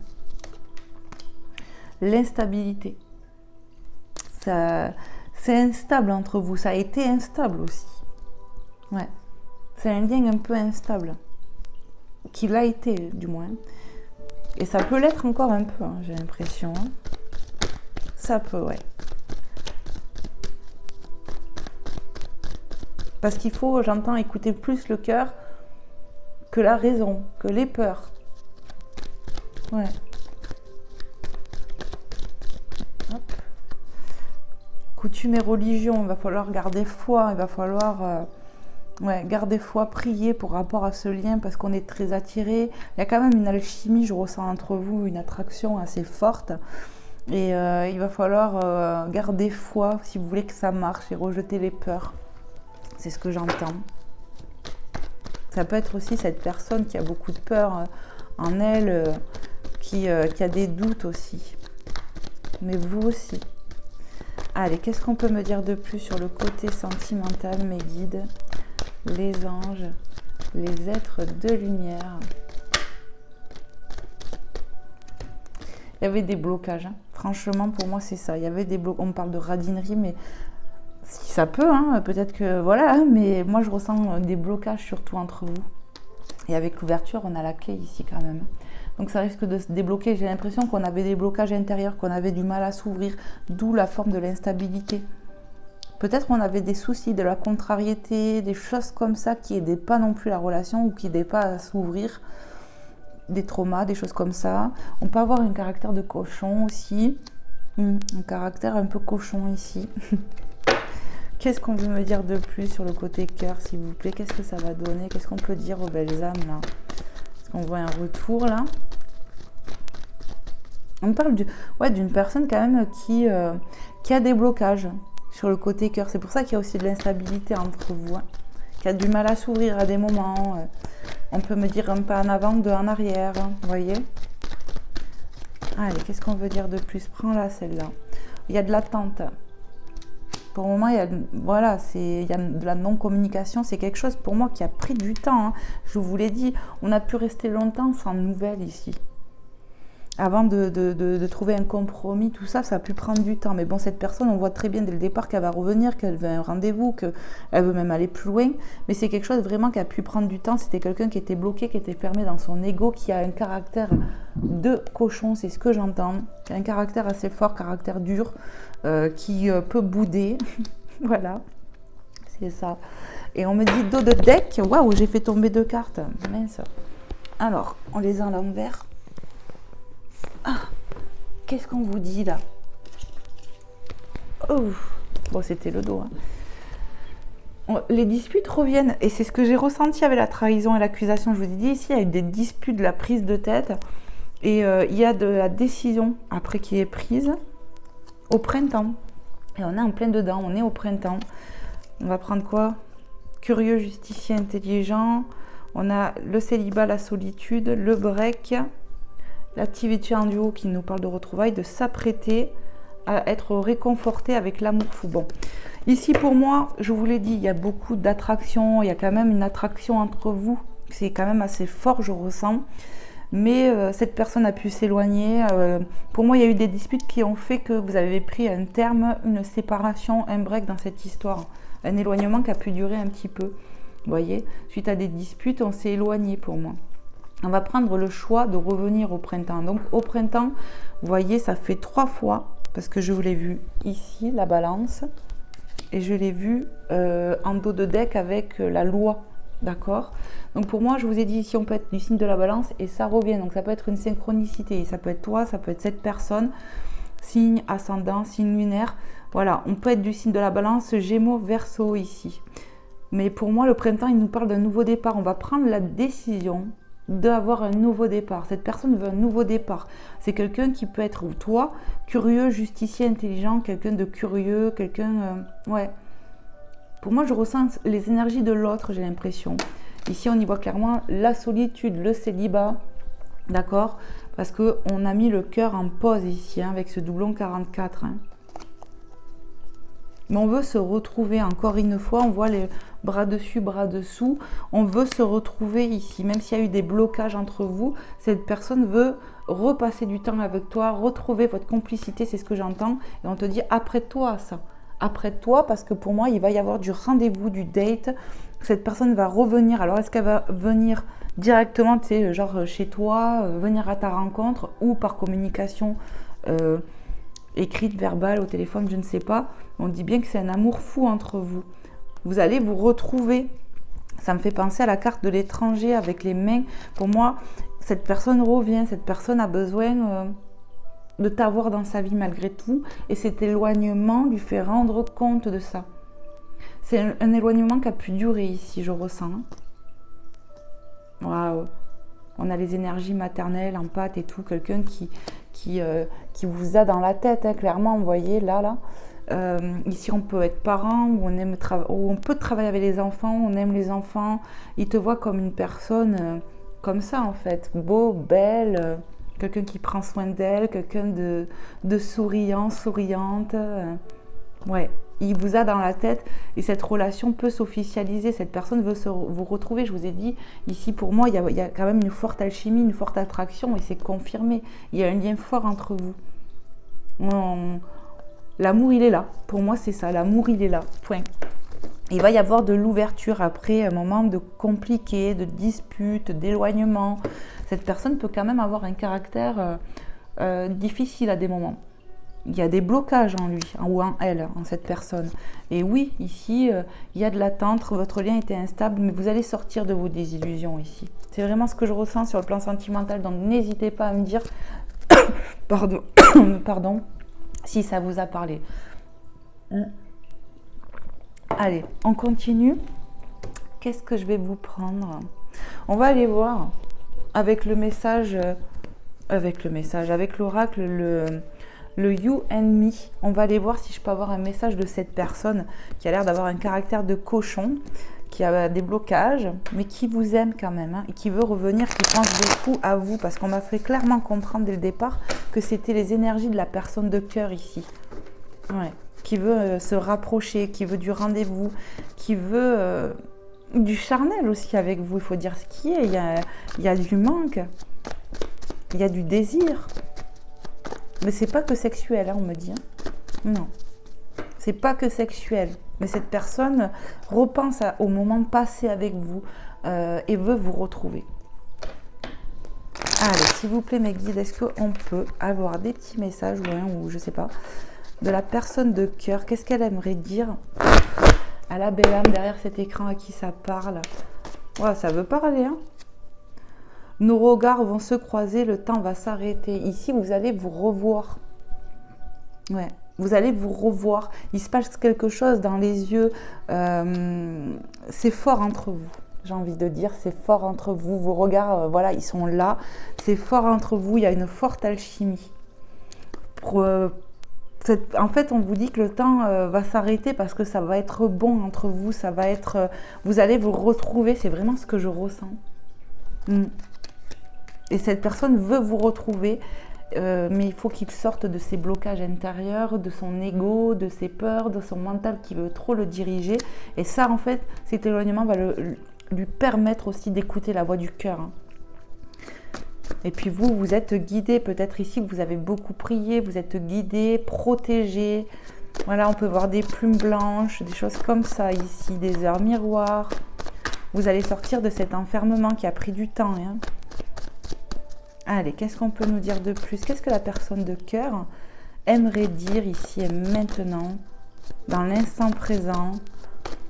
L'instabilité. C'est instable entre vous. Ça a été instable aussi. Ouais. C'est un lien un peu instable. Qu'il a été, du moins. Et ça peut l'être encore un peu, hein, j'ai l'impression. Ça peut, ouais. Parce qu'il faut, j'entends, écouter plus le cœur que la raison, que les peurs. Ouais. Hop. Coutume et religion, il va falloir garder foi, il va falloir garder foi, prier pour rapport à ce lien parce qu'on est très attirés. Il y a quand même une alchimie, je ressens entre vous, une attraction assez forte. Et il va falloir garder foi si vous voulez que ça marche et rejeter les peurs. C'est ce que j'entends. Ça peut être aussi cette personne qui a beaucoup de peur en elle, qui a des doutes aussi. Mais vous aussi. Allez, qu'est-ce qu'on peut me dire de plus sur le côté sentimental, mes guides, les anges, les êtres de lumière? Il y avait des blocages. Hein. Franchement, pour moi, c'est ça. Il y avait des blocages. On parle de radinerie, mais si ça peut, hein, peut-être que voilà. Mais moi, je ressens des blocages surtout entre vous. Et avec l'ouverture, on a la clé ici quand même. Donc ça risque de se débloquer. J'ai l'impression qu'on avait des blocages intérieurs, qu'on avait du mal à s'ouvrir, d'où la forme de l'instabilité. Peut-être qu'on avait des soucis, de la contrariété, des choses comme ça qui n'aidaient pas non plus la relation ou qui n'aidaient pas à s'ouvrir. Des traumas, des choses comme ça. On peut avoir un caractère de cochon aussi. Un caractère un peu cochon ici. Qu'est-ce qu'on veut me dire de plus sur le côté cœur, s'il vous plaît? Qu'est-ce que ça va donner? Qu'est-ce qu'on peut dire aux belles âmes, là? Est-ce qu'on voit un retour, là? On parle d'une personne, quand même, qui a des blocages sur le côté cœur. C'est pour ça qu'il y a aussi de l'instabilité entre vous. Hein, qui a du mal à s'ouvrir à des moments. On peut me dire un pas en avant, deux en arrière. Hein, vous voyez? Allez, qu'est-ce qu'on veut dire de plus? Prends-la, celle-là. Il y a de l'attente. Pour le moment, voilà, il y a de la non-communication. C'est quelque chose pour moi qui a pris du temps, hein. Je vous l'ai dit, on a pu rester longtemps sans nouvelles ici. Avant de trouver un compromis, tout ça, ça a pu prendre du temps. Mais bon, cette personne, on voit très bien dès le départ qu'elle va revenir, qu'elle veut un rendez-vous, qu'elle veut même aller plus loin. Mais c'est quelque chose vraiment qui a pu prendre du temps. C'était quelqu'un qui était bloqué, qui était fermé dans son ego, qui a un caractère de cochon, c'est ce que j'entends. Un caractère assez fort, caractère dur, qui peut bouder. Voilà, c'est ça. Et on me dit dos de deck. Waouh, j'ai fait tomber 2 cartes. Mince. Alors, on les a à l'envers. Ah, qu'est-ce qu'on vous dit là? Oh, bon, c'était le dos, hein. Les disputes reviennent, et c'est ce que j'ai ressenti avec la trahison et l'accusation. Je vous ai dit ici, il y a eu des disputes, de la prise de tête, et il y a de la décision après qui est prise au printemps. Et on est en plein dedans, on est au printemps. On va prendre quoi? Curieux, justicier, intelligent. On a le célibat, la solitude, le break. L'activité en duo qui nous parle de retrouvailles, de s'apprêter à être réconforté avec l'amour fou. Bon, ici pour moi, je vous l'ai dit, il y a beaucoup d'attraction, il y a quand même une attraction entre vous, c'est quand même assez fort, je ressens. Mais cette personne a pu s'éloigner. Pour moi, il y a eu des disputes qui ont fait que vous avez pris un terme, une séparation, un break dans cette histoire. Un éloignement qui a pu durer un petit peu. Vous voyez, suite à des disputes, on s'est éloigné pour moi. On va prendre le choix de revenir au printemps. Donc au printemps, vous voyez, ça fait 3 fois, parce que je vous l'ai vu ici, la balance, et je l'ai vu en dos de deck avec la loi, d'accord? Donc pour moi, je vous ai dit ici, on peut être du signe de la balance, et ça revient. Donc ça peut être une synchronicité, ça peut être toi, ça peut être cette personne, signe ascendant, signe lunaire. Voilà, on peut être du signe de la balance, Gémeaux, Verseau ici. Mais pour moi, le printemps, il nous parle d'un nouveau départ. On va prendre la décision d'avoir un nouveau départ. Cette personne veut un nouveau départ. C'est quelqu'un qui peut être, ou toi, curieux, justicier, intelligent, quelqu'un de curieux, quelqu'un... ouais. Pour moi, je ressens les énergies de l'autre, j'ai l'impression. Ici, on y voit clairement la solitude, le célibat, d'accord? Parce qu'on a mis le cœur en pause ici, hein, avec ce doublon 44. Hein. Mais on veut se retrouver, encore une fois, on voit les bras dessus, bras dessous. On veut se retrouver ici, même s'il y a eu des blocages entre vous. Cette personne veut repasser du temps avec toi, retrouver votre complicité, c'est ce que j'entends. Et on te dit, apprête-toi à ça. Apprête-toi, parce que pour moi, il va y avoir du rendez-vous, du date. Cette personne va revenir. Alors, est-ce qu'elle va venir directement, tu sais, genre chez toi, venir à ta rencontre, ou par communication écrite, verbale, au téléphone, je ne sais pas. On dit bien que c'est un amour fou entre vous. Vous allez vous retrouver. Ça me fait penser à la carte de l'étranger avec les mains. Pour moi, cette personne revient, cette personne a besoin de t'avoir dans sa vie malgré tout. Et cet éloignement lui fait rendre compte de ça. C'est un éloignement qui a pu durer ici, je ressens. Waouh! On a les énergies maternelles, empathes et tout. Quelqu'un qui vous a dans la tête, hein, clairement, vous voyez, là. Ici, on peut être parent, ou on peut travailler avec les enfants, on aime les enfants. Ils te voient comme une personne comme ça, en fait. Beau, belle, quelqu'un qui prend soin d'elle, quelqu'un de souriant, souriante. Ouais, il vous a dans la tête et cette relation peut s'officialiser. Cette personne veut vous retrouver. Je vous ai dit, ici, pour moi, il y a quand même une forte alchimie, une forte attraction et c'est confirmé. Il y a un lien fort entre vous. L'amour, il est là. Pour moi, c'est ça. L'amour, il est là. Point. Il va y avoir de l'ouverture après un moment de compliqué, de dispute, d'éloignement. Cette personne peut quand même avoir un caractère difficile à des moments. Il y a des blocages en lui, ou en elle, en cette personne. Et oui, ici, il y a de l'attente, votre lien était instable, mais vous allez sortir de vos désillusions ici. C'est vraiment ce que je ressens sur le plan sentimental, donc n'hésitez pas à me dire, pardon, si ça vous a parlé. Allez, on continue. Qu'est-ce que je vais vous prendre? On va aller voir avec le message, avec l'oracle, le You and Me. On va aller voir si je peux avoir un message de cette personne qui a l'air d'avoir un caractère de cochon, qui a des blocages, mais qui vous aime quand même, hein, et qui veut revenir, qui pense beaucoup à vous, parce qu'on m'a fait clairement comprendre dès le départ que c'était les énergies de la personne de cœur ici. Ouais. qui veut se rapprocher, qui veut du rendez-vous, qui veut du charnel aussi avec vous. Il faut dire ce qui est. Il y a du manque, il y a du désir. Mais c'est pas que sexuel, hein, on me dit. Hein. Non, c'est pas que sexuel. Mais cette personne repense au moment passé avec vous et veut vous retrouver. Allez, s'il vous plaît, mes guides, est-ce qu'on peut avoir des petits messages ou je sais pas, de la personne de cœur? Qu'est-ce qu'elle aimerait dire à la belle âme derrière cet écran à qui ça parle? Ouais, ça veut parler, hein. Nos regards vont se croiser, le temps va s'arrêter. Ici, vous allez vous revoir. Ouais, vous allez vous revoir. Il se passe quelque chose dans les yeux. C'est fort entre vous. J'ai envie de dire, c'est fort entre vous. Vos regards, voilà, ils sont là. C'est fort entre vous. Il y a une forte alchimie. En fait, on vous dit que le temps va s'arrêter parce que ça va être bon entre vous. Ça va être, vous allez vous retrouver. C'est vraiment ce que je ressens. Et cette personne veut vous retrouver, mais il faut qu'il sorte de ses blocages intérieurs, de son ego, de ses peurs, de son mental qui veut trop le diriger. Et ça, en fait, cet éloignement va lui permettre aussi d'écouter la voix du cœur. Hein. Et puis vous, vous êtes guidé, peut-être ici que vous avez beaucoup prié, vous êtes guidé, protégé. Voilà, on peut voir des plumes blanches, des choses comme ça ici, des heures miroirs. Vous allez sortir de cet enfermement qui a pris du temps. Hein. Allez, qu'est-ce qu'on peut nous dire de plus? Qu'est-ce que la personne de cœur aimerait dire ici et maintenant, dans l'instant présent,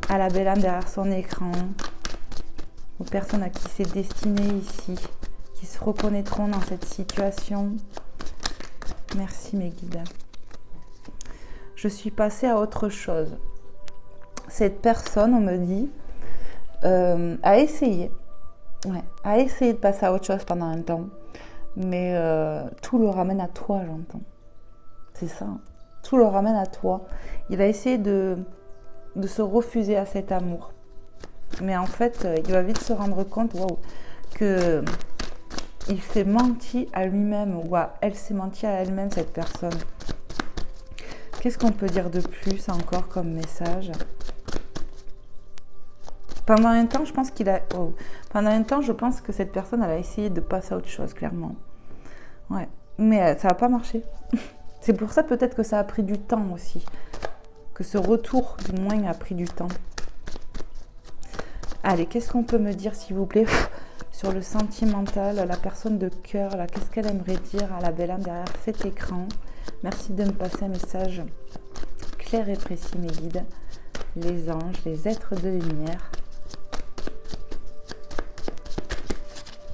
à la belle âme derrière son écran, aux personnes à qui c'est destiné ici, qui se reconnaîtront dans cette situation? Merci mes guides. Je suis passée à autre chose. Cette personne, on me dit, a essayé de passer à autre chose pendant un temps. Mais tout le ramène à toi, j'entends. C'est ça. Tout le ramène à toi. Il va essayer de se refuser à cet amour. Mais en fait, il va vite se rendre compte que il s'est menti à lui-même ou elle s'est menti à elle-même, cette personne. Qu'est-ce qu'on peut dire de plus encore comme message? Pendant un temps, je pense que cette personne, elle a essayé de passer à autre chose, clairement. Ouais, mais ça n'a pas marché. C'est pour ça peut-être que ça a pris du temps aussi. Que ce retour, du moins, a pris du temps. Allez, qu'est-ce qu'on peut me dire, s'il vous plaît, sur le sentimental, la personne de cœur, là, qu'est-ce qu'elle aimerait dire à la belle âme derrière cet écran? Merci de me passer un message clair et précis, mes guides. Les anges, les êtres de lumière.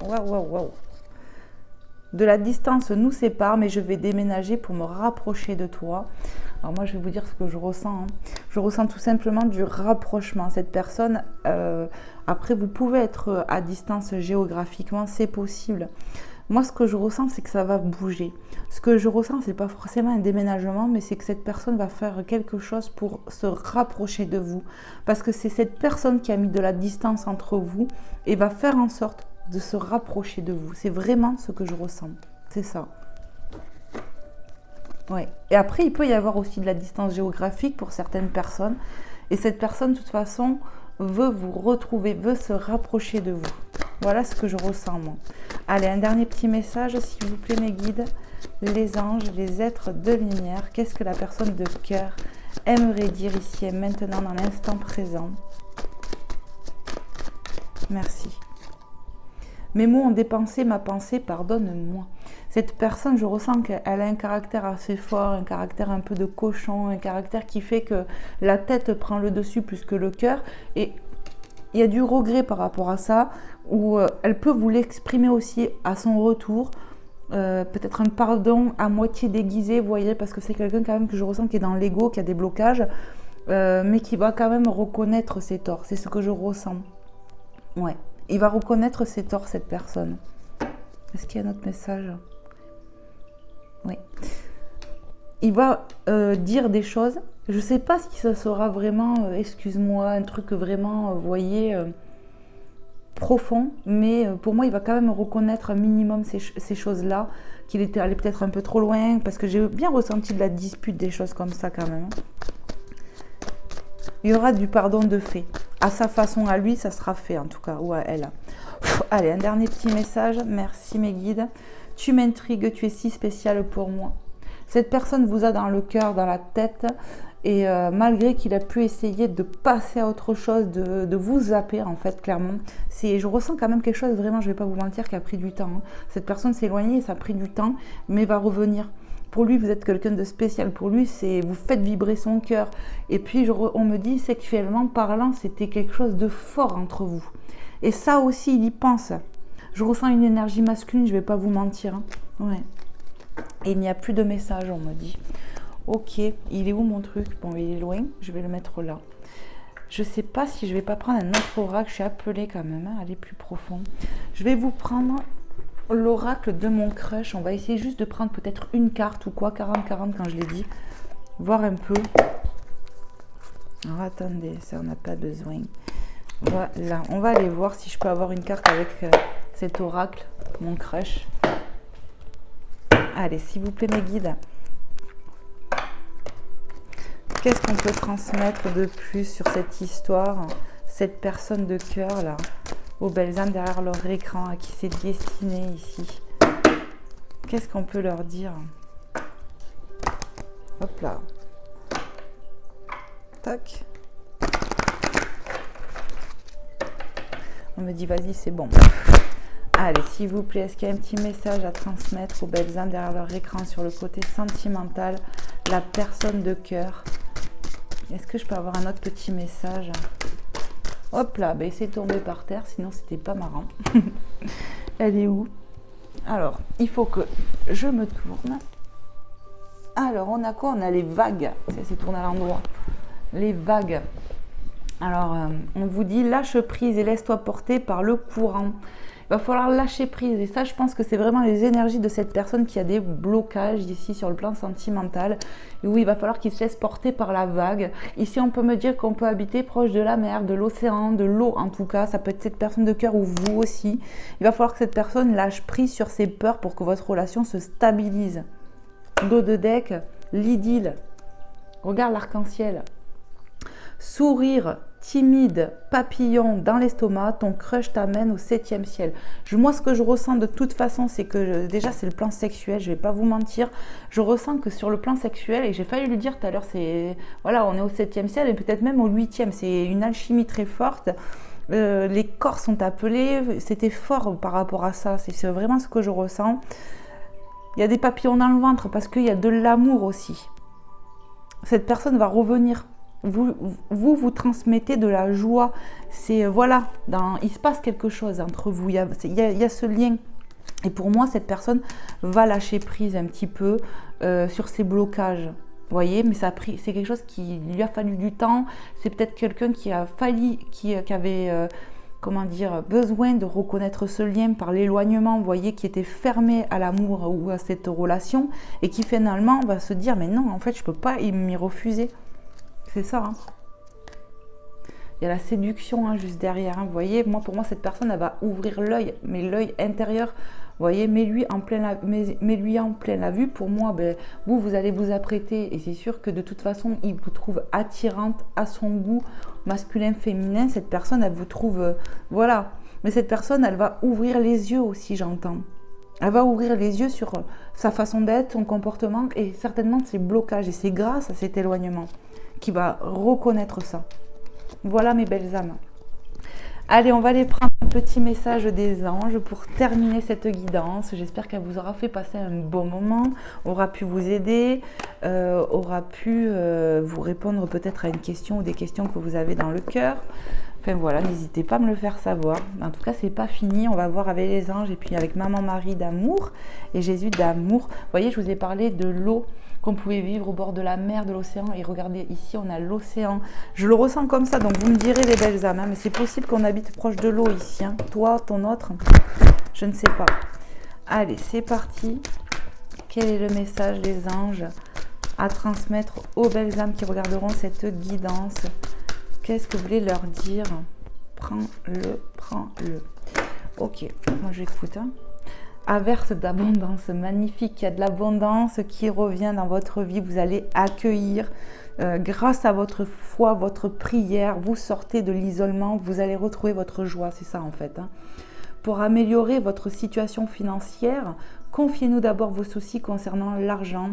Waouh. De la distance nous sépare, mais je vais déménager pour me rapprocher de toi. Alors moi, je vais vous dire ce que je ressens. Hein. Je ressens tout simplement du rapprochement. Cette personne, après, vous pouvez être à distance géographiquement, c'est possible. Moi, ce que je ressens, c'est que ça va bouger. Ce que je ressens, c'est pas forcément un déménagement, mais c'est que cette personne va faire quelque chose pour se rapprocher de vous. Parce que c'est cette personne qui a mis de la distance entre vous et va faire en sorte de se rapprocher de vous. C'est vraiment ce que je ressens. C'est ça. Ouais. Et après, il peut y avoir aussi de la distance géographique pour certaines personnes. Et cette personne, de toute façon, veut vous retrouver, veut se rapprocher de vous. Voilà ce que je ressens, moi. Allez, un dernier petit message, s'il vous plaît, mes guides. Les anges, les êtres de lumière. Qu'est-ce que la personne de cœur aimerait dire ici et maintenant, dans l'instant présent? Merci. Mes mots ont dépensé ma pensée, pardonne-moi. Cette personne, je ressens qu'elle a un caractère assez fort, un caractère un peu de cochon, un caractère qui fait que la tête prend le dessus plus que le cœur. Et il y a du regret par rapport à ça, où elle peut vous l'exprimer aussi à son retour. Peut-être un pardon à moitié déguisé, vous voyez, parce que c'est quelqu'un quand même que je ressens qui est dans l'ego, qui a des blocages, mais qui va quand même reconnaître ses torts. C'est ce que je ressens. Ouais. Il va reconnaître ses torts, cette personne. Est-ce qu'il y a un autre message? Oui. Il va dire des choses. Je ne sais pas si ça sera vraiment, excuse-moi, un truc vraiment, vous voyez, profond. Mais pour moi, il va quand même reconnaître un minimum ces choses-là. qu'il était allé peut-être un peu trop loin, parce que j'ai bien ressenti de la dispute, des choses comme ça quand même. Il y aura du pardon de fait. À sa façon, à lui, ça sera fait en tout cas, ou à elle. Allez, un dernier petit message. Merci mes guides. Tu m'intrigues, tu es si spéciale pour moi. Cette personne vous a dans le cœur, dans la tête, et malgré qu'il a pu essayer de passer à autre chose, de vous zapper en fait, clairement, je ressens quand même quelque chose, vraiment, je ne vais pas vous mentir, qui a pris du temps. Hein. Cette personne s'est éloignée et ça a pris du temps, mais va revenir. Pour lui, vous êtes quelqu'un de spécial. Pour lui, vous faites vibrer son cœur. Et puis, on me dit, sexuellement parlant, c'était quelque chose de fort entre vous. Et ça aussi, il y pense. Je ressens une énergie masculine, je ne vais pas vous mentir. Hein. Ouais. Et il n'y a plus de message, on me dit. Ok, il est où mon truc? Bon, il est loin, je vais le mettre là. Je ne sais pas si je ne vais pas prendre un autre oracle. Je suis appelée quand même, hein, aller plus profond. Je vais vous prendre l'oracle de mon crush. On va essayer juste de prendre peut-être une carte ou quoi, 40-40 quand je l'ai dit. Voir un peu. Alors attendez, ça on n'a pas besoin. Voilà, on va aller voir si je peux avoir une carte avec cet oracle, mon crush. Allez, s'il vous plaît mes guides. Qu'est-ce qu'on peut transmettre de plus sur cette histoire? Cette personne de cœur là, aux belles âmes derrière leur écran, à qui c'est destiné ici. Qu'est-ce qu'on peut leur dire? Hop là. Tac. On me dit, vas-y, c'est bon. Allez, s'il vous plaît, est-ce qu'il y a un petit message à transmettre aux belles âmes derrière leur écran sur le côté sentimental, la personne de cœur? Est-ce que je peux avoir un autre petit message? Hop là, ben, c'est tombé par terre, sinon c'était pas marrant. Elle est où? Alors, il faut que je me tourne. Alors, on a quoi? On a les vagues. Ça s'est tourné à l'endroit. Les vagues. Alors, on vous dit lâche prise et laisse-toi porter par le courant. Il va falloir lâcher prise. Et ça, je pense que c'est vraiment les énergies de cette personne qui a des blocages ici sur le plan sentimental. Et où il va falloir qu'il se laisse porter par la vague. Ici, on peut me dire qu'on peut habiter proche de la mer, de l'océan, de l'eau en tout cas. Ça peut être cette personne de cœur ou vous aussi. Il va falloir que cette personne lâche prise sur ses peurs pour que votre relation se stabilise. Dos de deck, l'idylle. Regarde l'arc-en-ciel. Sourire, timide, papillon dans l'estomac, ton crush t'amène au 7e ciel. Moi, ce que je ressens de toute façon, c'est que déjà, c'est le plan sexuel, je ne vais pas vous mentir. Je ressens que sur le plan sexuel, et j'ai failli lui dire tout à l'heure, voilà, on est au 7e ciel et peut-être même au 8e. C'est une alchimie très forte. Les corps sont appelés, c'était fort par rapport à ça. C'est vraiment ce que je ressens. Il y a des papillons dans le ventre parce qu'il y a de l'amour aussi. Cette personne va revenir. Vous transmettez de la joie. C'est voilà, il se passe quelque chose entre vous. Il y a ce lien. Et pour moi, cette personne va lâcher prise un petit peu sur ses blocages. Vous voyez, mais c'est quelque chose qui lui a fallu du temps. C'est peut-être quelqu'un qui avait comment dire, besoin de reconnaître ce lien par l'éloignement, vous voyez, qui était fermé à l'amour ou à cette relation et qui finalement va se dire mais non, en fait, je peux pas m'y refuser. C'est ça. Hein. Il y a la séduction hein, juste derrière. Hein. Vous voyez, pour moi, cette personne, elle va ouvrir l'œil, mais l'œil intérieur. Vous voyez, mets-lui en pleine la vue. Pour moi, vous allez vous apprêter. Et c'est sûr que de toute façon, il vous trouve attirante à son goût, masculin, féminin. Cette personne, elle vous trouve... voilà. Mais cette personne, elle va ouvrir les yeux aussi, j'entends. Elle va ouvrir les yeux sur sa façon d'être, son comportement et certainement ses blocages. Et c'est grâce à cet éloignement qui va reconnaître ça. Voilà mes belles âmes. Allez, on va aller prendre un petit message des anges pour terminer cette guidance. J'espère qu'elle vous aura fait passer un bon moment, aura pu vous aider, aura pu vous répondre peut-être à une question ou des questions que vous avez dans le cœur. Enfin voilà, n'hésitez pas à me le faire savoir. En tout cas, c'est pas fini. On va voir avec les anges et puis avec Maman Marie d'amour et Jésus d'amour. Vous voyez, je vous ai parlé de l'eau qu'on pouvait vivre au bord de la mer, de l'océan. Et regardez, ici, on a l'océan. Je le ressens comme ça, donc vous me direz les belles âmes. Hein, mais c'est possible qu'on habite proche de l'eau ici. Hein. Toi, ton autre, je ne sais pas. Allez, c'est parti. Quel est le message des anges à transmettre aux belles âmes qui regarderont cette guidance? Qu'est-ce que vous voulez leur dire? Prends-le. Ok, moi j'écoute. Hein. averse d'abondance magnifique. Il y a de l'abondance qui revient dans votre vie. Vous allez accueillir grâce à votre foi, votre prière. Vous sortez de l'isolement. Vous allez retrouver votre joie. C'est ça en fait. Pour améliorer votre situation financière, confiez-nous d'abord vos soucis concernant l'argent.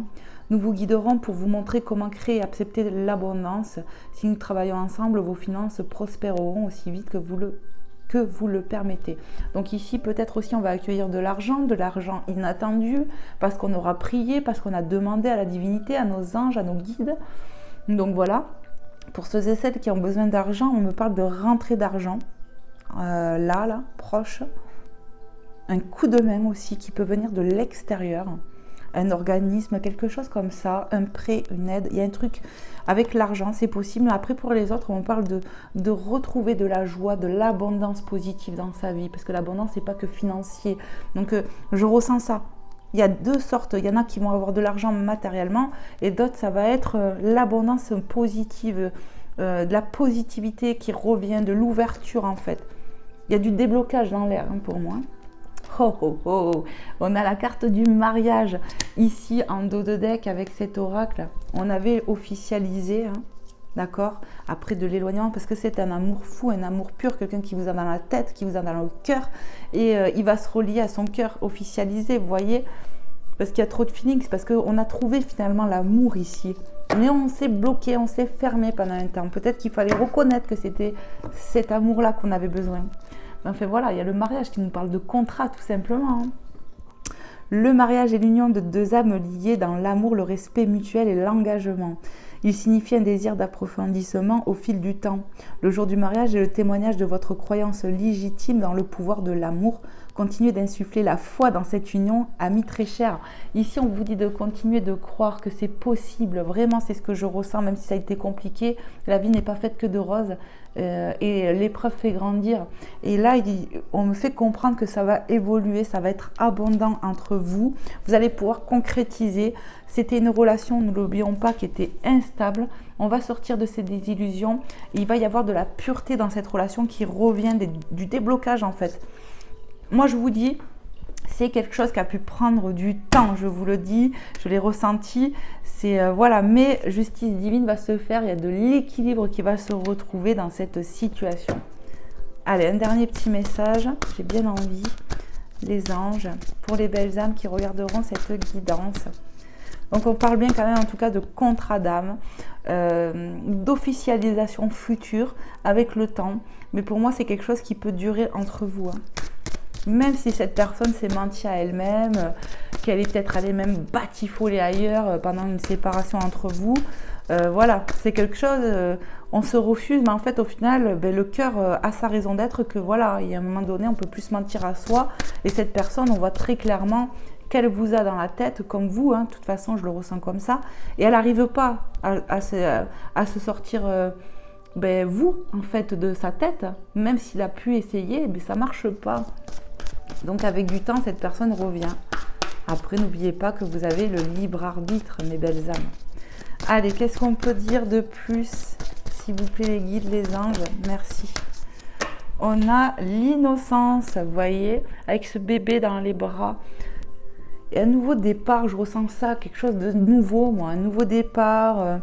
Nous vous guiderons pour vous montrer comment créer et accepter l'abondance. Si nous travaillons ensemble, vos finances prospéreront aussi vite que vous le permettez. Donc ici, peut-être aussi, on va accueillir de l'argent inattendu, parce qu'on aura prié, parce qu'on a demandé à la divinité, à nos anges, à nos guides. Donc voilà, pour ceux et celles qui ont besoin d'argent, on me parle de rentrée d'argent, là, proche. Un coup de main aussi qui peut venir de l'extérieur. Un organisme, quelque chose comme ça, un prêt, une aide. Il y a un truc avec l'argent, c'est possible. Mais après, pour les autres, on parle de retrouver de la joie, de l'abondance positive dans sa vie. Parce que l'abondance, c'est pas que financier. Donc, je ressens ça. Il y a deux sortes. Il y en a qui vont avoir de l'argent matériellement. Et d'autres, ça va être l'abondance positive. De la positivité qui revient, de l'ouverture en fait. Il y a du déblocage dans l'air pour moi. Oh, oh, oh. On a la carte du mariage ici en dos de deck avec cet oracle. On avait officialisé, d'accord, après de l'éloignement, parce que c'est un amour fou, un amour pur, quelqu'un qui vous a dans la tête, qui vous a dans le cœur, et il va se relier à son cœur officialisé, vous voyez, parce qu'il y a trop de feelings, c'est parce qu'on a trouvé finalement l'amour ici. Mais on s'est bloqué, on s'est fermé pendant un temps. Peut-être qu'il fallait reconnaître que c'était cet amour-là qu'on avait besoin. Enfin voilà, il y a le mariage qui nous parle de contrat tout simplement. Le mariage est l'union de deux âmes liées dans l'amour, le respect mutuel et l'engagement. Il signifie un désir d'approfondissement au fil du temps. Le jour du mariage est le témoignage de votre croyance légitime dans le pouvoir de l'amour. Continuez d'insuffler la foi dans cette union, amis très chers. Ici, on vous dit de continuer de croire que c'est possible. Vraiment, c'est ce que je ressens, même si ça a été compliqué. La vie n'est pas faite que de roses et l'épreuve fait grandir. Et là, on me fait comprendre que ça va évoluer, ça va être abondant entre vous. Vous allez pouvoir concrétiser. C'était une relation, ne l'oublions pas, qui était instable. On va sortir de ces désillusions. Il va y avoir de la pureté dans cette relation qui revient du déblocage en fait. Moi, je vous dis, c'est quelque chose qui a pu prendre du temps, je vous le dis, je l'ai ressenti. C'est voilà, mais justice divine va se faire, il y a de l'équilibre qui va se retrouver dans cette situation. Allez, un dernier petit message, j'ai bien envie, les anges, pour les belles âmes qui regarderont cette guidance. Donc on parle bien quand même en tout cas de contrat d'âme, d'officialisation future avec le temps. Mais pour moi, c'est quelque chose qui peut durer entre vous. Même si cette personne s'est mentie à elle-même, qu'elle est peut-être allée même batifoler ailleurs pendant une séparation entre vous. Voilà, c'est quelque chose, on se refuse, mais en fait au final, le cœur a sa raison d'être que voilà, il y a un moment donné, on ne peut plus se mentir à soi. Et cette personne, on voit très clairement qu'elle vous a dans la tête, comme vous, de toute façon, je le ressens comme ça. Et elle n'arrive pas à se sortir... vous, en fait, de sa tête, même s'il a pu essayer, ça ne marche pas. Donc, avec du temps, cette personne revient. Après, n'oubliez pas que vous avez le libre arbitre, mes belles âmes. Allez, qu'est-ce qu'on peut dire de plus? S'il vous plaît, les guides, les anges, merci. On a l'innocence, vous voyez, avec ce bébé dans les bras. Et un nouveau départ, je ressens ça, quelque chose de nouveau, moi, un nouveau départ.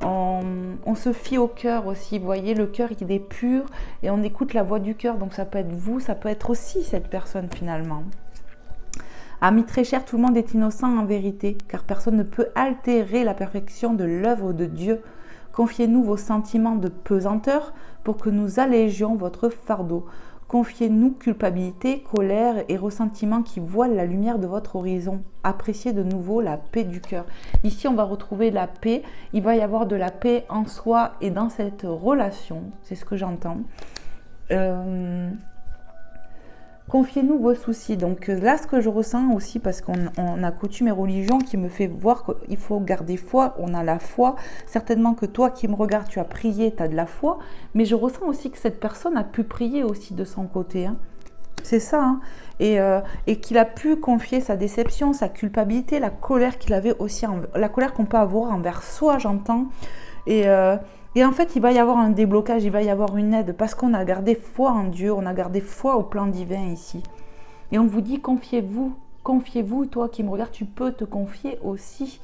On se fie au cœur aussi, vous voyez, le cœur il est pur et on écoute la voix du cœur, donc ça peut être vous, ça peut être aussi cette personne finalement. Amis très chers, tout le monde est innocent en vérité, car personne ne peut altérer la perfection de l'œuvre de Dieu. Confiez-nous vos sentiments de pesanteur pour que nous allégions votre fardeau. Confiez-nous culpabilité, colère et ressentiment qui voilent la lumière de votre horizon. Appréciez de nouveau la paix du cœur. Ici, on va retrouver la paix. Il va y avoir de la paix en soi et dans cette relation. C'est ce que j'entends. Confiez-nous vos soucis. Donc là, ce que je ressens aussi, parce qu'on a coutume et religion qui me fait voir qu'il faut garder foi, on a la foi. Certainement que toi qui me regardes, tu as prié, tu as de la foi. Mais je ressens aussi que cette personne a pu prier aussi de son côté. C'est ça. Et qu'il a pu confier sa déception, sa culpabilité, la colère qu'il avait aussi, la colère qu'on peut avoir envers soi, j'entends. Et en fait, il va y avoir un déblocage, il va y avoir une aide parce qu'on a gardé foi en Dieu, on a gardé foi au plan divin ici. Et on vous dit, confiez-vous confiez-vous, toi qui me regardes, tu peux te confier aussi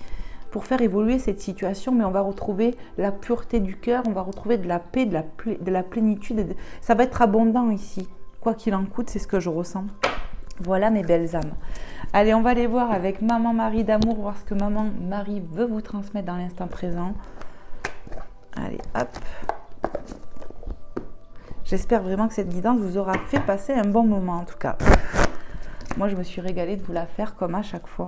pour faire évoluer cette situation, mais on va retrouver la pureté du cœur, on va retrouver de la paix, de la plénitude, ça va être abondant ici, quoi qu'il en coûte, c'est ce que je ressens. Voilà mes belles âmes. Allez, on va aller voir avec Maman Marie d'amour, voir ce que Maman Marie veut vous transmettre dans l'instant présent. Allez, hop. J'espère vraiment que cette guidance vous aura fait passer un bon moment en tout cas. Moi, je me suis régalée de vous la faire comme à chaque fois.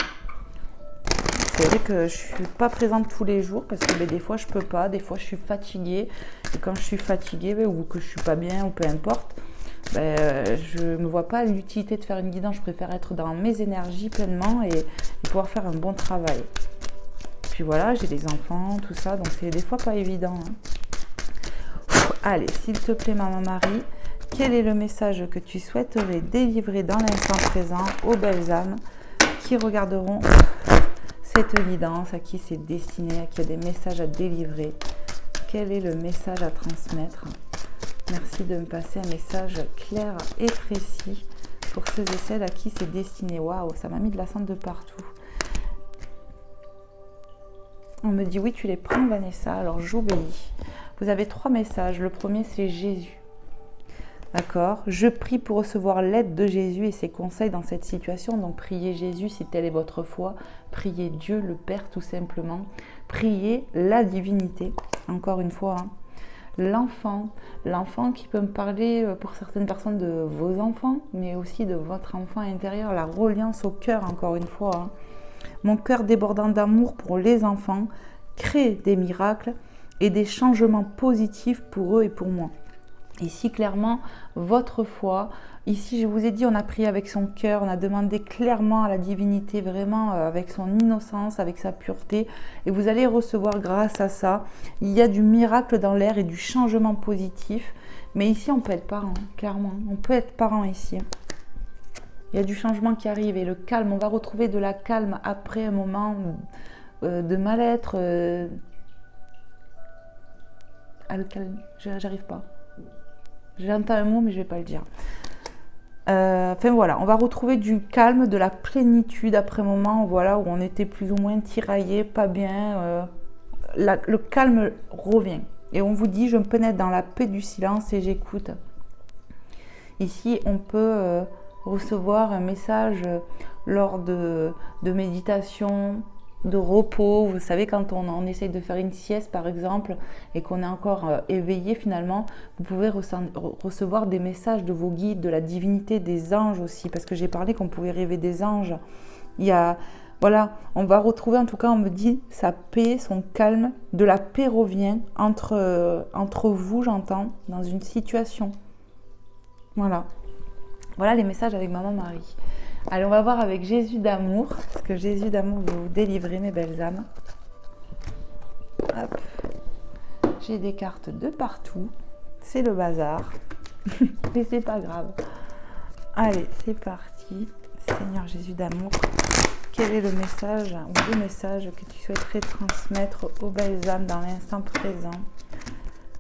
C'est vrai que je ne suis pas présente tous les jours parce que des fois, je ne peux pas. Des fois, je suis fatiguée. Et quand je suis fatiguée ou que je ne suis pas bien ou peu importe, je ne me vois pas l'utilité de faire une guidance. Je préfère être dans mes énergies pleinement et pouvoir faire un bon travail. Puis voilà, j'ai des enfants, tout ça. Donc, c'est des fois pas évident. Allez, s'il te plaît, Maman Marie, quel est le message que tu souhaiterais délivrer dans l'instant présent aux belles âmes qui regarderont cette guidance, à qui c'est destiné, à qui il y a des messages à délivrer? Quel est le message à transmettre? Merci de me passer un message clair et précis pour ceux et celles à qui c'est destiné. Waouh, ça m'a mis de la cendre de partout. On me dit oui, tu les prends, Vanessa, alors j'obéis. Vous avez 3 messages. Le premier, c'est Jésus. D'accord? Je prie pour recevoir l'aide de Jésus et ses conseils dans cette situation. Donc, priez Jésus si telle est votre foi. Priez Dieu, le Père, tout simplement. Priez la divinité, encore une fois. L'enfant qui peut me parler pour certaines personnes de vos enfants, mais aussi de votre enfant intérieur. La reliance au cœur, encore une fois. Mon cœur débordant d'amour pour les enfants crée des miracles et des changements positifs pour eux et pour moi. Ici, clairement, votre foi. Ici, je vous ai dit, on a prié avec son cœur, on a demandé clairement à la divinité, vraiment avec son innocence, avec sa pureté. Et vous allez recevoir grâce à ça. Il y a du miracle dans l'air et du changement positif. Mais ici, on peut être parent, clairement. On peut être parent ici. Il y a du changement qui arrive et le calme. On va retrouver de la calme après un moment de mal-être. Le calme, j'arrive pas. J'entends un mot, mais je ne vais pas le dire. Enfin voilà, on va retrouver du calme, de la plénitude après un moment voilà, où on était plus ou moins tiraillé, pas bien. Le calme revient. Et on vous dit, je me pénètre dans la paix du silence et j'écoute. Ici, on peut recevoir un message lors de méditation, de repos. Vous savez, quand on essaye de faire une sieste par exemple et qu'on est encore éveillé finalement, vous pouvez recevoir des messages de vos guides, de la divinité, des anges aussi, parce que j'ai parlé qu'on pouvait rêver des anges. Il y a, voilà, on va retrouver, en tout cas on me dit, sa paix, son calme, de la paix revient entre vous, j'entends, dans une situation. Voilà les messages avec Maman Marie. Allez, on va voir avec Jésus d'amour, parce que Jésus d'amour veut vous délivrer, mes belles âmes. Hop. J'ai des cartes de partout. C'est le bazar. Mais c'est pas grave. Allez, c'est parti. Seigneur Jésus d'amour, quel est le message ou le message que tu souhaiterais transmettre aux belles âmes dans l'instant présent?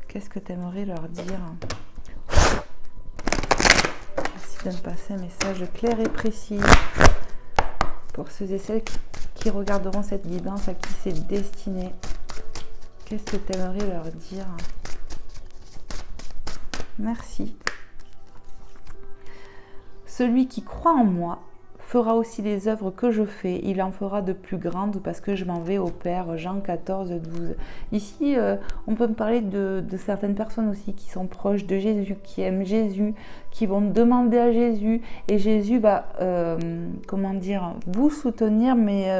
Qu'est-ce que tu aimerais leur dire? De me passer un message clair et précis pour ceux et celles qui regarderont cette guidance, à qui c'est destiné. Qu'est-ce que tu aimerais leur dire? Merci. Celui qui croit en moi fera aussi les œuvres que je fais, il en fera de plus grandes parce que je m'en vais au Père. Jean 14, 12. Ici, on peut me parler de certaines personnes aussi qui sont proches de Jésus, qui aiment Jésus, qui vont demander à Jésus et Jésus va, vous soutenir, mais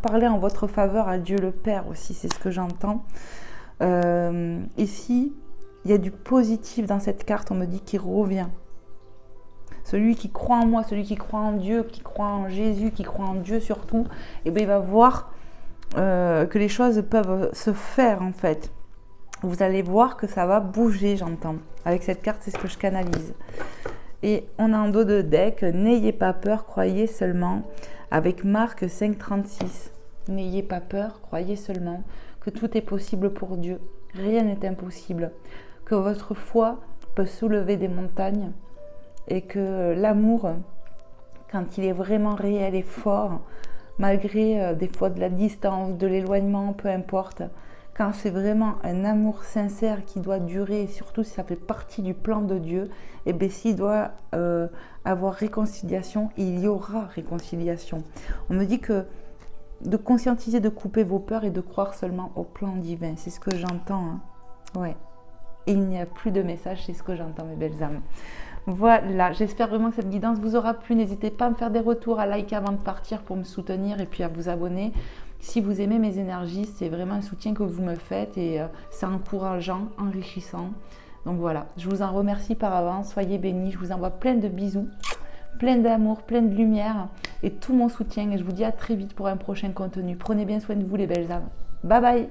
parler en votre faveur à Dieu le Père aussi, c'est ce que j'entends. Ici, il y a du positif dans cette carte, on me dit qu'il revient. Celui qui croit en moi, celui qui croit en Dieu, qui croit en Jésus, qui croit en Dieu surtout, il va voir que les choses peuvent se faire en fait. Vous allez voir que ça va bouger, j'entends. Avec cette carte, c'est ce que je canalise. Et on a en dos de deck, n'ayez pas peur, croyez seulement, avec Marc 5,36. N'ayez pas peur, croyez seulement que tout est possible pour Dieu. Rien n'est impossible. Que votre foi peut soulever des montagnes. Et que l'amour quand il est vraiment réel et fort, malgré des fois de la distance, de l'éloignement, peu importe, quand c'est vraiment un amour sincère qui doit durer, et surtout si ça fait partie du plan de Dieu, et bien s'il doit avoir réconciliation, il y aura réconciliation. On me dit que de conscientiser, de couper vos peurs et de croire seulement au plan divin, c'est ce que j'entends. Hein. Ouais. Et il n'y a plus de message, c'est ce que j'entends, mes belles âmes. Voilà, j'espère vraiment que cette guidance vous aura plu. N'hésitez pas à me faire des retours, à liker avant de partir pour me soutenir et puis à vous abonner. Si vous aimez mes énergies, c'est vraiment un soutien que vous me faites et c'est encourageant, enrichissant. Donc voilà, je vous en remercie par avance. Soyez bénis, je vous envoie plein de bisous, plein d'amour, plein de lumière et tout mon soutien. Et je vous dis à très vite pour un prochain contenu. Prenez bien soin de vous, les belles âmes. Bye bye!